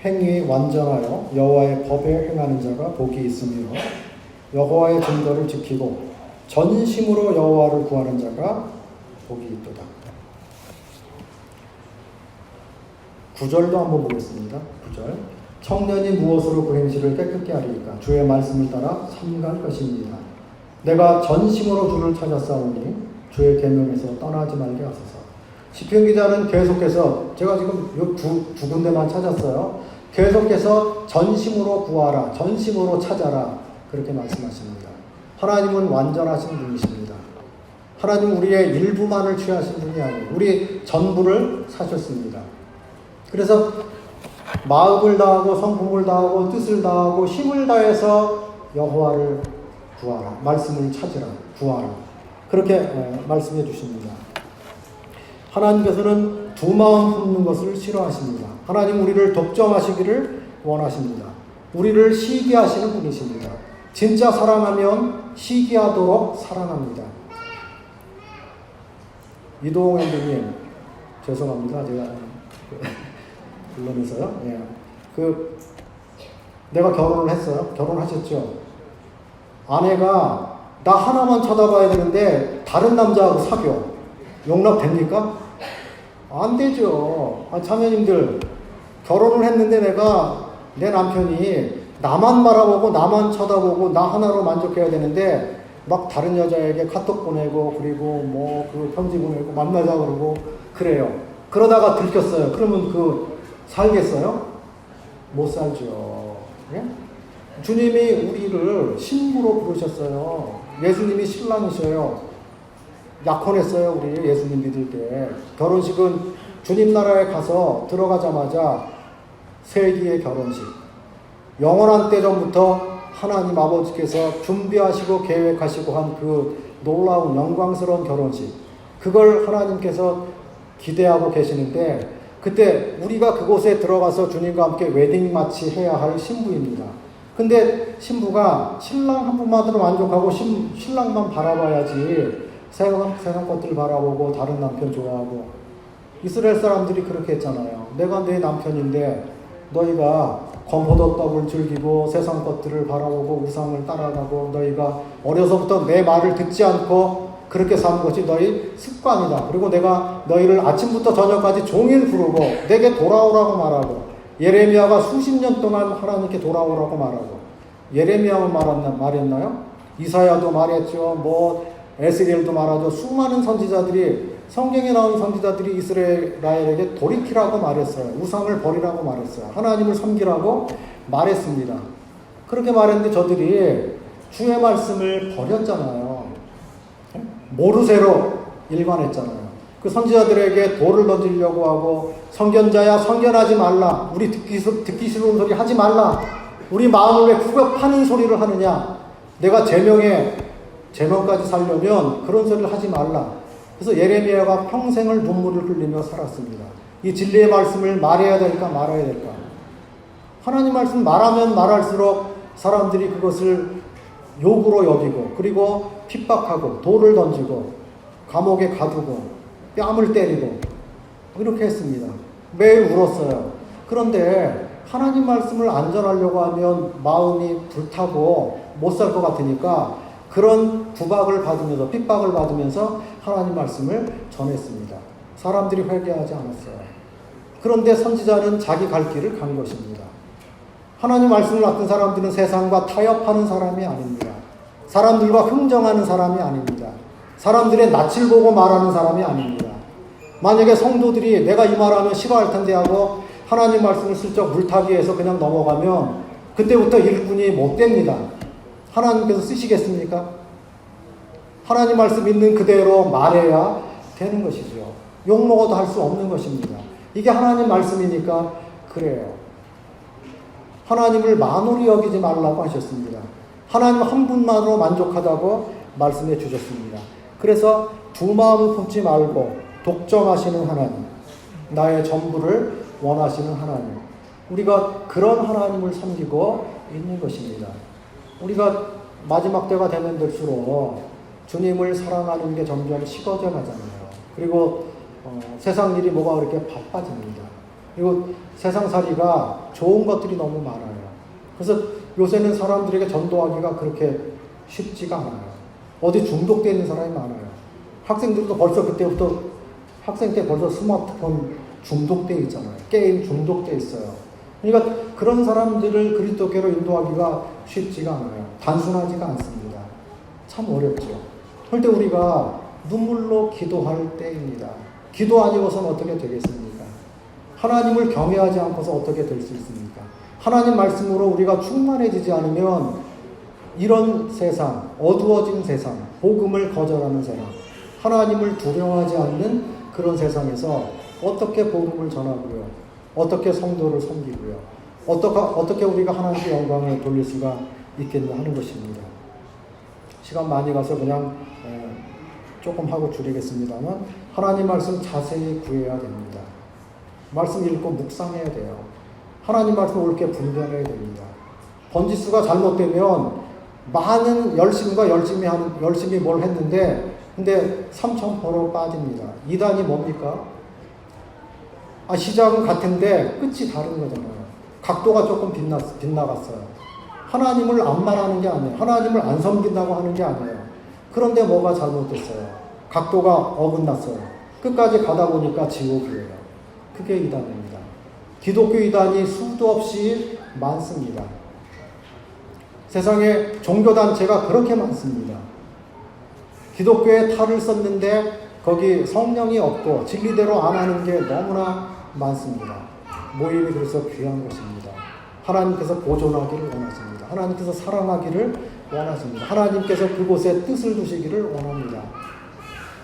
행위 완전하여 여호와의 법에 행하는 자가 복이 있으며 여호와의 증거를 지키고 전심으로 여호와를 구하는 자가 복이 있도다. 9절도 한번 보겠습니다. 9절. 청년이 무엇으로 그 행실을 깨끗게 하리까? 주의 말씀을 따라 삼갈 것입니다. 내가 전심으로 주를 찾았사오니 주의 계명에서 떠나지 말게 하소서. 시편 기자는 계속해서 제가 지금 두 군데만 찾았어요. 계속해서 전심으로 구하라, 전심으로 찾아라 그렇게 말씀하십니다. 하나님은 완전하신 분이십니다. 하나님은 우리의 일부만을 취하신 분이 아니에요. 우리 전부를 사셨습니다. 그래서 마음을 다하고 성품을 다하고 뜻을 다하고 힘을 다해서 여호와를 구하라. 말씀을 찾으라. 구하라. 그렇게 말씀해 주십니다. 하나님께서는 두 마음 품는 것을 싫어하십니다. 하나님 우리를 독점하시기를 원하십니다. 우리를 시기하시는 분이십니다. 진짜 사랑하면 시기하도록 사랑합니다. 이동호 형님, 죄송합니다. 제가 물론에서요. 예. 내가 결혼을 했어요. 결혼하셨죠? 아내가 나 하나만 쳐다봐야 되는데 다른 남자하고 사겨. 용납됩니까? 안 되죠. 자매님들, 결혼을 했는데 내 남편이 나만 바라보고 나만 쳐다보고 나 하나로 만족해야 되는데 막 다른 여자에게 카톡 보내고 그리고 편지 보내고 만나자 그러고 그래요. 그러다가 들켰어요. 그러면 살겠어요? 못 살죠. 예? 주님이 우리를 신부로 부르셨어요. 예수님이 신랑이셔요. 약혼했어요. 우리 예수님 믿을 때. 결혼식은 주님 나라에 가서 들어가자마자 세기의 결혼식. 영원한 때 전부터 하나님 아버지께서 준비하시고 계획하시고 한 놀라운 영광스러운 결혼식. 그걸 하나님께서 기대하고 계시는데 그때 우리가 그곳에 들어가서 주님과 함께 웨딩 마치 해야 할 신부입니다. 근데 신부가 신랑 한 분만으로 만족하고 신랑만 바라봐야지 세상 것들 바라보고 다른 남편 좋아하고. 이스라엘 사람들이 그렇게 했잖아요. 내가 내 남편인데 너희가 건포도 떡을 즐기고 세상 것들을 바라보고 우상을 따라가고 너희가 어려서부터 내 말을 듣지 않고 그렇게 사는 것이 너희 습관이다. 그리고 내가 너희를 아침부터 저녁까지 종일 부르고 내게 돌아오라고 말하고. 예레미야가 수십 년 동안 하나님께 돌아오라고 말하고. 예레미야만 말했나요? 이사야도 말했죠. 에스겔도 말하죠. 수많은 선지자들이, 성경에 나온 선지자들이 이스라엘에게 돌이키라고 말했어요. 우상을 버리라고 말했어요. 하나님을 섬기라고 말했습니다. 그렇게 말했는데 저들이 주의 말씀을 버렸잖아요. 모르쇠로 일관했잖아요. 그 선지자들에게 돌을 던지려고 하고, 선견자야 선견하지 말라. 우리 듣기 싫은 소리 하지 말라. 우리 마음을 왜 후벼 파는 소리를 하느냐. 내가 제명까지 살려면 그런 소리를 하지 말라. 그래서 예레미야가 평생을 눈물을 흘리며 살았습니다. 이 진리의 말씀을 말해야 될까 말아야 될까. 하나님 말씀 말하면 말할수록 사람들이 그것을 욕으로 여기고 그리고 핍박하고 돌을 던지고 감옥에 가두고 뺨을 때리고 이렇게 했습니다. 매일 울었어요. 그런데 하나님 말씀을 안 전하려고 하면 마음이 불타고 못 살 것 같으니까 그런 구박을 받으면서 핍박을 받으면서 하나님 말씀을 전했습니다. 사람들이 회개하지 않았어요. 그런데 선지자는 자기 갈 길을 간 것입니다. 하나님 말씀을 맡은 사람들은 세상과 타협하는 사람이 아닙니다. 사람들과 흥정하는 사람이 아닙니다. 사람들의 낯을 보고 말하는 사람이 아닙니다. 만약에 성도들이 내가 이 말하면 싫어할 텐데 하고 하나님 말씀을 슬쩍 물타기해서 그냥 넘어가면 그때부터 일꾼이 못 됩니다. 하나님께서 쓰시겠습니까? 하나님 말씀 있는 그대로 말해야 되는 것이죠. 욕먹어도 할 수 없는 것입니다. 이게 하나님 말씀이니까 그래요. 하나님을 만홀히 여기지 말라고 하셨습니다. 하나님 한 분만으로 만족하다고 말씀해 주셨습니다. 그래서 두 마음을 품지 말고 독점하시는 하나님, 나의 전부를 원하시는 하나님, 우리가 그런 하나님을 섬기고 있는 것입니다. 우리가 마지막 때가 되면 될수록 주님을 사랑하는 게 점점 식어져 가잖아요. 그리고 세상 일이 뭐가 그렇게 바빠집니다. 그리고 세상살이가 좋은 것들이 너무 많아요. 그래서 요새는 사람들에게 전도하기가 그렇게 쉽지가 않아요. 어디 중독되어 있는 사람이 많아요. 학생들도 벌써 그때부터 학생 때 벌써 스마트폰 중독되어 있잖아요. 게임 중독되어 있어요. 그러니까 그런 사람들을 그리스도께로 인도하기가 쉽지가 않아요. 단순하지가 않습니다. 참 어렵죠. 그럴 때 우리가 눈물로 기도할 때입니다. 기도 아니고서는 어떻게 되겠습니까? 하나님을 경외하지 않고서 어떻게 될 수 있습니까? 하나님 말씀으로 우리가 충만해지지 않으면 이런 세상, 어두워진 세상, 복음을 거절하는 세상, 하나님을 두려워하지 않는 그런 세상에서 어떻게 복음을 전하고요? 어떻게 성도를 섬기고요? 어떻게 우리가 하나님께 영광을 돌릴 수가 있겠냐 하는 것입니다. 시간 많이 가서 그냥 조금 하고 줄이겠습니다만 하나님 말씀 자세히 구해야 됩니다. 말씀 읽고 묵상해야 돼요. 하나님 말씀 옳게 분별해야 됩니다. 번지수가 잘못되면 많은 열심히 뭘 했는데, 근데 3,000%로 빠집니다. 이단이 뭡니까? 시작은 같은데 끝이 다른 거잖아요. 각도가 조금 빗나갔어요. 하나님을 안 말하는 게 아니에요. 하나님을 안 섬긴다고 하는 게 아니에요. 그런데 뭐가 잘못됐어요? 각도가 어긋났어요. 끝까지 가다 보니까 지옥이에요. 그게 이단입니다. 기독교 이단이 수도 없이 많습니다. 세상에 종교단체가 그렇게 많습니다. 기독교에 탈을 썼는데 거기 성령이 없고 진리대로 안 하는 게 너무나 많습니다. 모임이 그래서 귀한 것입니다. 하나님께서 보존하기를 원하십니다. 하나님께서 사랑하기를 원하십니다. 하나님께서 그곳에 뜻을 두시기를 원합니다.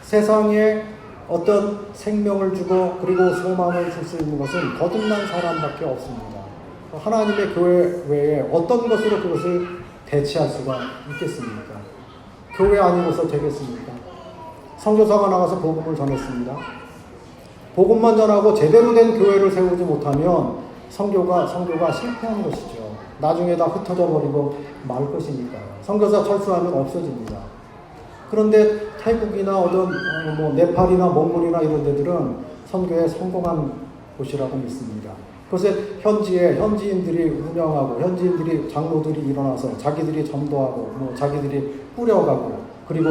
세상에 어떤 생명을 주고 그리고 소망을 줄 수 있는 것은 거듭난 사람밖에 없습니다. 하나님의 교회 외에 어떤 것으로 그것을 대체할 수가 있겠습니까? 교회 아니고서 되겠습니까? 선교사가 나가서 복음을 전했습니다. 복음만 전하고 제대로 된 교회를 세우지 못하면 선교가 실패한 것이죠. 나중에 다 흩어져 버리고 말 것이니까요. 선교사 철수하면 없어집니다. 그런데 태국이나 어떤 네팔이나 몽골이나 이런 데들은 선교에 성공한 곳이라고 믿습니다. 그것에 현지인들이 운영하고 현지인들이 장로들이 일어나서 자기들이 전도하고 자기들이 뿌려가고 그리고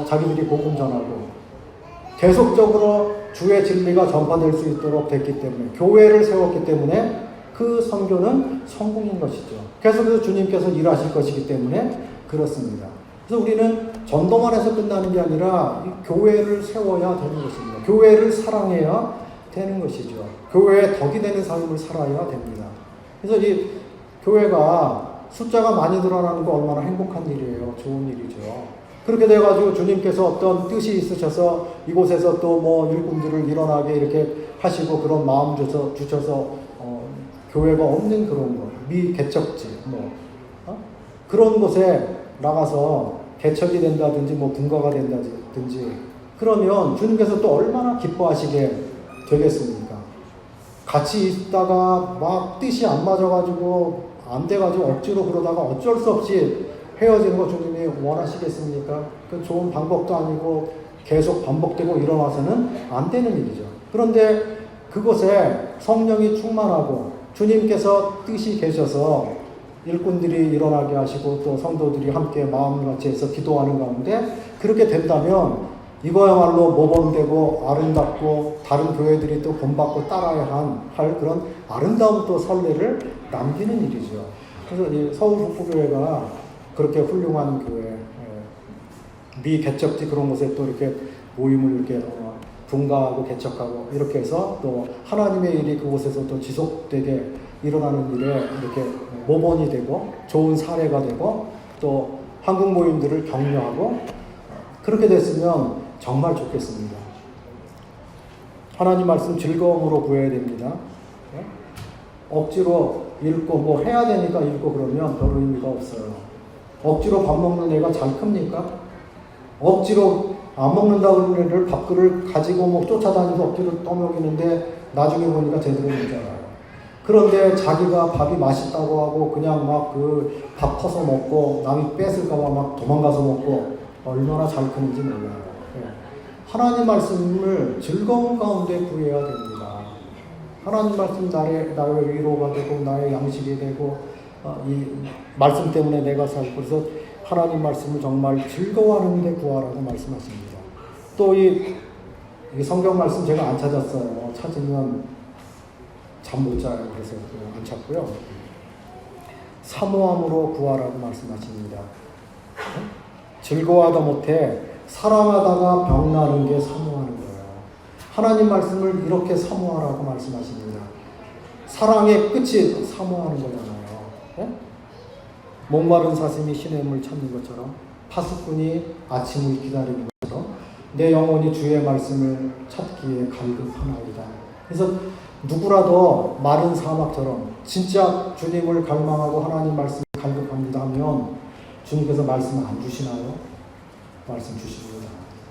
자기들이 복음 전하고 계속적으로 주의 진리가 전파될 수 있도록 됐기 때문에 교회를 세웠기 때문에 그 선교는 성공인 것이죠. 계속해서 주님께서 일하실 것이기 때문에 그렇습니다. 그래서 우리는 전도만 해서 끝나는 게 아니라 교회를 세워야 되는 것입니다. 교회를 사랑해야 되는 것이죠. 교회에 덕이 되는 삶을 살아야 됩니다. 그래서 이 교회가 숫자가 많이 늘어나는 거 얼마나 행복한 일이에요. 좋은 일이죠. 그렇게 돼가지고 주님께서 어떤 뜻이 있으셔서 이곳에서 또 일꾼들을 일어나게 이렇게 하시고 그런 마음 주셔서 교회가 없는 그런 거, 미개척지, 그런 곳에 나가서 개척이 된다든지 분가가 된다든지 그러면 주님께서 또 얼마나 기뻐하시게 되겠습니까? 같이 있다가 막 뜻이 안 맞아가지고 안 돼가지고 억지로 그러다가 어쩔 수 없이 헤어지는 거 주님이 원하시겠습니까? 그 좋은 방법도 아니고 계속 반복되고 일어나서는 안 되는 일이죠. 그런데 그곳에 성령이 충만하고 주님께서 뜻이 계셔서 일꾼들이 일어나게 하시고 또 성도들이 함께 마음을 같이 해서 기도하는 가운데 그렇게 된다면 이거야말로 모범되고 아름답고 다른 교회들이 또 본받고 따라야 할 그런 아름다운 또 선례를 남기는 일이죠. 그래서 이 서울 북부교회가 그렇게 훌륭한 교회, 미개척지 그런 곳에 또 이렇게 모임을 이렇게 분가하고 개척하고 이렇게 해서 또 하나님의 일이 그곳에서 또 지속되게 일어나는 일에 이렇게 모범이 되고 좋은 사례가 되고 또 한국 모임들을 격려하고 그렇게 됐으면 정말 좋겠습니다. 하나님 말씀 즐거움으로 구해야 됩니다. 억지로 읽고 해야 되니까 읽고 그러면 별 의미가 없어요. 억지로 밥 먹는 애가 잘 큽니까? 억지로 안 먹는다고 하는 애를 밥그릇을 가지고 쫓아다니면서 억지로 떠먹이는데 나중에 보니까 제대로 못 자라요. 그런데 자기가 밥이 맛있다고 하고 그냥 밥 퍼서 먹고 남이 뺏을까봐 도망가서 먹고 얼마나 잘 크는지 몰라요. 하나님 말씀을 즐거운 가운데 구해야 됩니다. 하나님 말씀 나의 위로가 되고 나의 양식이 되고 이 말씀 때문에 내가 살고 그래서 하나님 말씀을 정말 즐거워하는 데 구하라고 말씀하십니다. 또 이 성경 말씀 제가 안 찾았어요. 찾으면 잠 못 자요. 그래서 안 찾고요. 사모함으로 구하라고 말씀하십니다. 즐거워하다 못해 사랑하다가 병나는 게 사모하는 거예요. 하나님 말씀을 이렇게 사모하라고 말씀하십니다. 사랑의 끝이 사모하는 거잖아요. 네? 목마른 사슴이 시냇물 찾는 것처럼 파수꾼이 아침을 기다리는 것처럼 내 영혼이 주의 말씀을 찾기에 갈급하나이다. 그래서 누구라도 마른 사막처럼 진짜 주님을 갈망하고 하나님 말씀을 갈급합니다 하면 주님께서 말씀을 안 주시나요? 말씀 주십니다.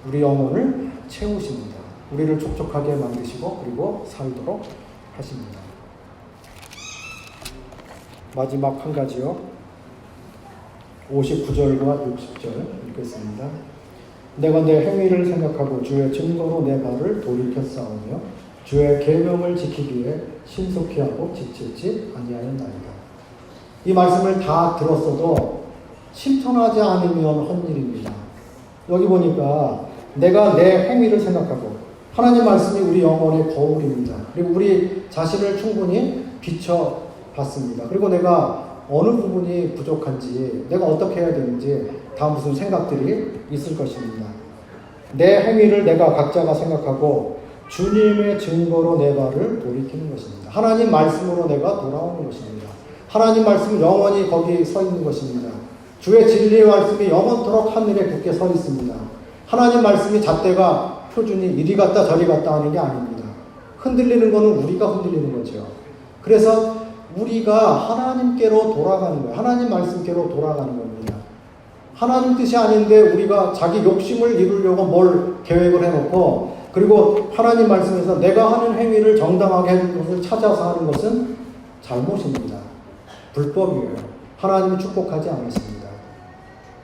우리 영혼을 채우십니다. 우리를 촉촉하게 만드시고 그리고 살도록 하십니다. 마지막 한 가지요. 59절과 60절 읽겠습니다. 내가 내 행위를 생각하고 주의 증거로 내 발을 돌이켜 싸우며 주의 계명을 지키기에 신속히 하고 지치지 아니하였나이다. 이 말씀을 다 들었어도 실천하지 않으면 헛일입니다. 여기 보니까 내가 내 행위를 생각하고, 하나님 말씀이 우리 영혼의 거울입니다. 그리고 우리 자신을 충분히 비춰봤습니다. 그리고 내가 어느 부분이 부족한지, 내가 어떻게 해야 되는지 다 무슨 생각들이 있을 것입니다. 내 행위를 내가 각자가 생각하고 주님의 증거로 내 발을 돌이키는 것입니다. 하나님 말씀으로 내가 돌아오는 것입니다. 하나님 말씀 영원히 거기 서 있는 것입니다. 주의 진리의 말씀이 영원토록 하늘에 굳게 서 있습니다. 하나님 말씀이 잣대가 표준이 이리 갔다 저리 갔다 하는 게 아닙니다. 흔들리는 거는 우리가 흔들리는 거죠. 그래서 우리가 하나님께로 돌아가는 거예요. 하나님 말씀께로 돌아가는 겁니다. 하나님 뜻이 아닌데 우리가 자기 욕심을 이루려고 뭘 계획을 해놓고, 그리고 하나님 말씀에서 내가 하는 행위를 정당하게 해줄 것을 찾아서 하는 것은 잘못입니다. 불법이에요. 하나님이 축복하지 않으십니다.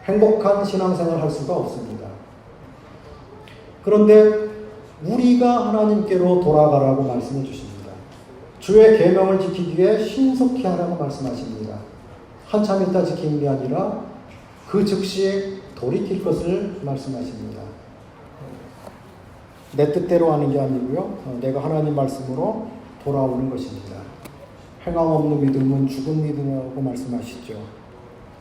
행복한 신앙생활을 할 수가 없습니다. 그런데 우리가 하나님께로 돌아가라고 말씀해 주십니다. 주의 계명을 지키기에 신속히 하라고 말씀하십니다. 한참 있다 지키는 게 아니라 그 즉시 돌이킬 것을 말씀하십니다. 내 뜻대로 하는 게 아니고요, 내가 하나님 말씀으로 돌아오는 것입니다. 행함 없는 믿음은 죽은 믿음이라고 말씀하시죠.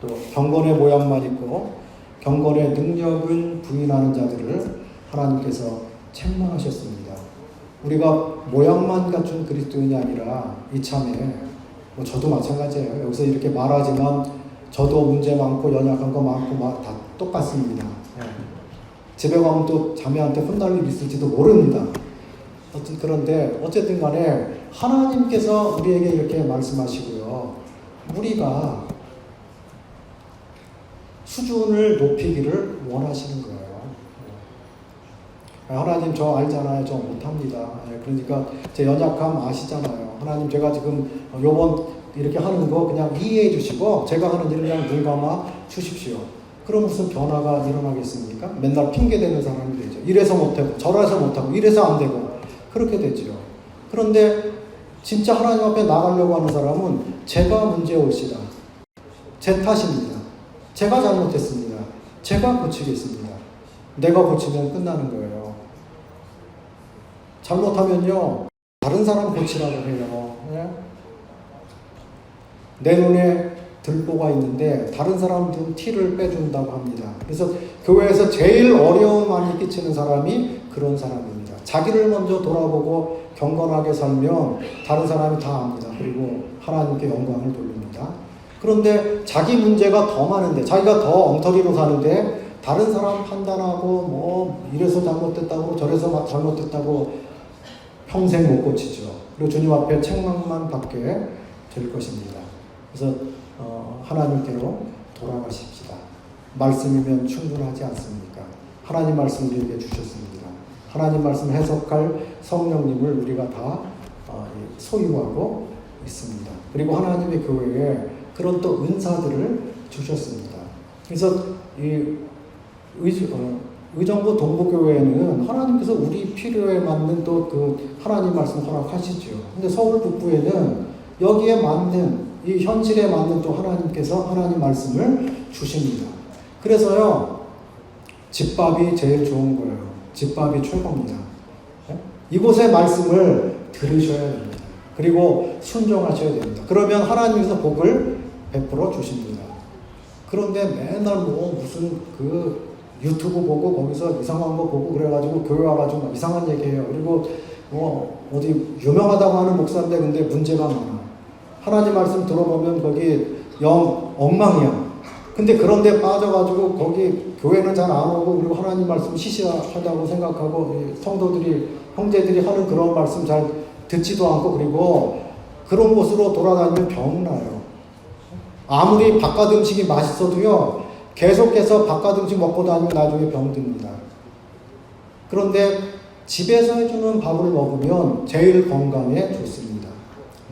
또 경건의 모양만 있고 경건의 능력은 부인하는 자들을 하나님께서 책망하셨습니다. 우리가 모양만 갖춘 그리스도인이 아니라 이참에, 저도 마찬가지예요. 여기서 이렇게 말하지만 저도 문제 많고 연약한 거 많고 다 똑같습니다. 집에 가면 또 자매한테 혼날 일 있을지도 모릅니다. 그런데 어쨌든 간에 하나님께서 우리에게 이렇게 말씀하시고요, 우리가 수준을 높이기를 원하시는 거예요. 하나님 저 알잖아요. 저 못합니다. 그러니까 제 연약함 아시잖아요. 하나님 제가 지금 요번 이렇게 하는 거 그냥 이해해 주시고 제가 하는 일을 그냥 눈 감아 주십시오. 그럼 무슨 변화가 일어나겠습니까? 맨날 핑계대는 사람이 되죠. 이래서 못하고 저래서 못하고 이래서 안 되고 그렇게 되죠. 그런데 진짜 하나님 앞에 나가려고 하는 사람은 제가 문제올시다, 제 탓입니다, 제가 잘못했습니다, 제가 고치겠습니다, 내가 고치면 끝나는 거예요. 잘못하면요 다른 사람 고치라고 해요. 내 눈에 들보가 있는데 다른 사람들은 티를 빼준다고 합니다. 그래서 교회에서 제일 어려움 많이 끼치는 사람이 그런 사람입니다. 자기를 먼저 돌아보고 경건하게 살면 다른 사람이 다 압니다. 그리고 하나님께 영광을 돌립니다. 그런데 자기 문제가 더 많은데, 자기가 더 엉터리로 사는데 다른 사람 판단하고 이래서 잘못됐다고 저래서 잘못됐다고 평생 못 고치죠. 그리고 주님 앞에 책망만 받게 될 것입니다. 그래서 하나님께로 돌아가십시다. 말씀이면 충분하지 않습니까? 하나님 말씀 우리에게 주셨습니다. 하나님 말씀 해석할 성령님을 우리가 다 소유하고 있습니다. 그리고 하나님의 교회에 그런 또 은사들을 주셨습니다. 그래서 이 의정부 동부교회는 하나님께서 우리 필요에 맞는 또 그 하나님 말씀 허락하시죠. 근데 서울 북부에는 여기에 맞는 이 현실에 맞는 또 하나님께서 하나님 말씀을 주십니다. 그래서요 집밥이 제일 좋은 거예요. 집밥이 최고입니다. 이곳의 말씀을 들으셔야 됩니다. 그리고 순종하셔야 됩니다. 그러면 하나님께서 복을 베풀어 주십니다. 그런데 맨날 무슨 그 유튜브 보고 거기서 이상한 거 보고 그래가지고 교회 와가지고 이상한 얘기해요. 그리고 어디 유명하다고 하는 목사인데 근데 문제가 많아. 하나님 말씀 들어보면 거기 영 엉망이야. 근데 그런데 빠져가지고 거기 교회는 잘 안 오고, 그리고 하나님 말씀 시시하다고 생각하고 성도들이 형제들이 하는 그런 말씀 잘 듣지도 않고, 그리고 그런 곳으로 돌아다니면 병나요. 아무리 바깥 음식이 맛있어도요 계속해서 바깥 음식 먹고 다니면 나중에 병듭니다. 그런데 집에서 해주는 밥을 먹으면 제일 건강에 좋습니다.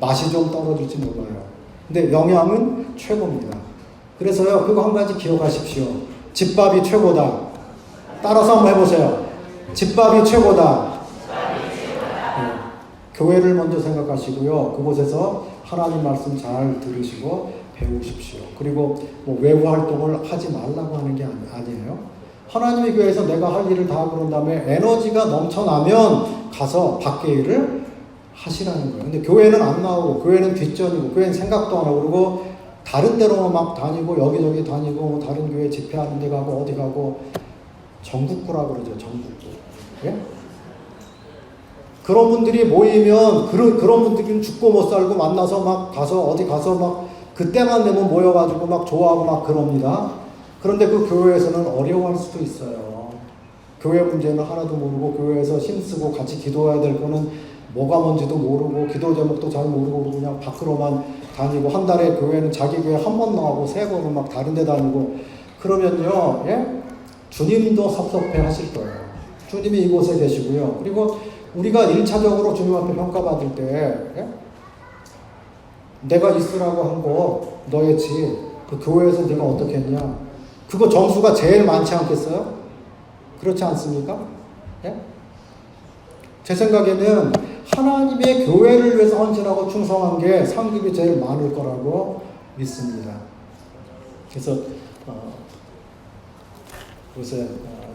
맛이 좀 떨어질지 몰라요. 근데 영양은 최고입니다. 그래서요, 그거 한 가지 기억하십시오. 집밥이 최고다. 따라서 한번 해보세요. 집밥이 최고다. 네. 교회를 먼저 생각하시고요. 그곳에서 하나님 말씀 잘 들으시고 배우십시오. 그리고 뭐 외부 활동을 하지 말라고 하는 게 아니에요. 하나님의 교회에서 내가 할 일을 다 하고 그런 다음에 에너지가 넘쳐나면 가서 밖의 일을 하시라는 거예요. 근데 교회는 안 나오고, 교회는 뒷전이고, 교회는 생각도 안 하고, 그리고 다른 데로 막 다니고, 여기저기 다니고, 다른 교회 집회하는 데 가고, 어디 가고, 전국구라고 그러죠, 전국구. 예? 그런 분들이 모이면, 그런 분들끼리 죽고 못 살고 만나서 막 가서, 어디 가서 막, 그때만 되면 모여가지고 막 좋아하고 막 그럽니다. 그런데 그 교회에서는 어려워할 수도 있어요. 교회 문제는 하나도 모르고, 교회에서 힘쓰고 같이 기도해야 될 거는 뭐가 뭔지도 모르고, 기도 제목도 잘 모르고, 그냥 밖으로만 다니고, 한 달에 교회는 자기 교회 한 번 나가고, 3번은 막 다른 데 다니고, 그러면요, 예? 주님도 섭섭해 하실 거예요. 주님이 이곳에 계시고요. 그리고 우리가 1차적으로 주님 앞에 평가받을 때, 예? 내가 있으라고 한 거 너의 집, 그 교회에서 네가 어떻게 했냐? 그거 점수가 제일 많지 않겠어요? 그렇지 않습니까? 예? 제 생각에는 하나님의 교회를 위해서 헌신하고 충성한 게 상급이 제일 많을 거라고 믿습니다. 그래서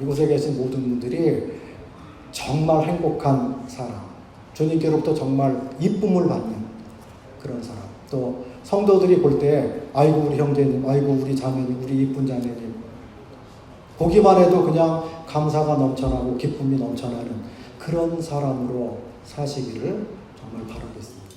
이곳에 계신 모든 분들이 정말 행복한 사람, 주님께로부터 정말 이쁨을 받는 그런 사람, 또 성도들이 볼 때 아이고 우리 형제님, 아이고 우리 자매님, 우리 이쁜 자매님, 보기만 해도 그냥 감사가 넘쳐나고 기쁨이 넘쳐나는 그런 사람으로 사시기를 정말 바라겠습니다.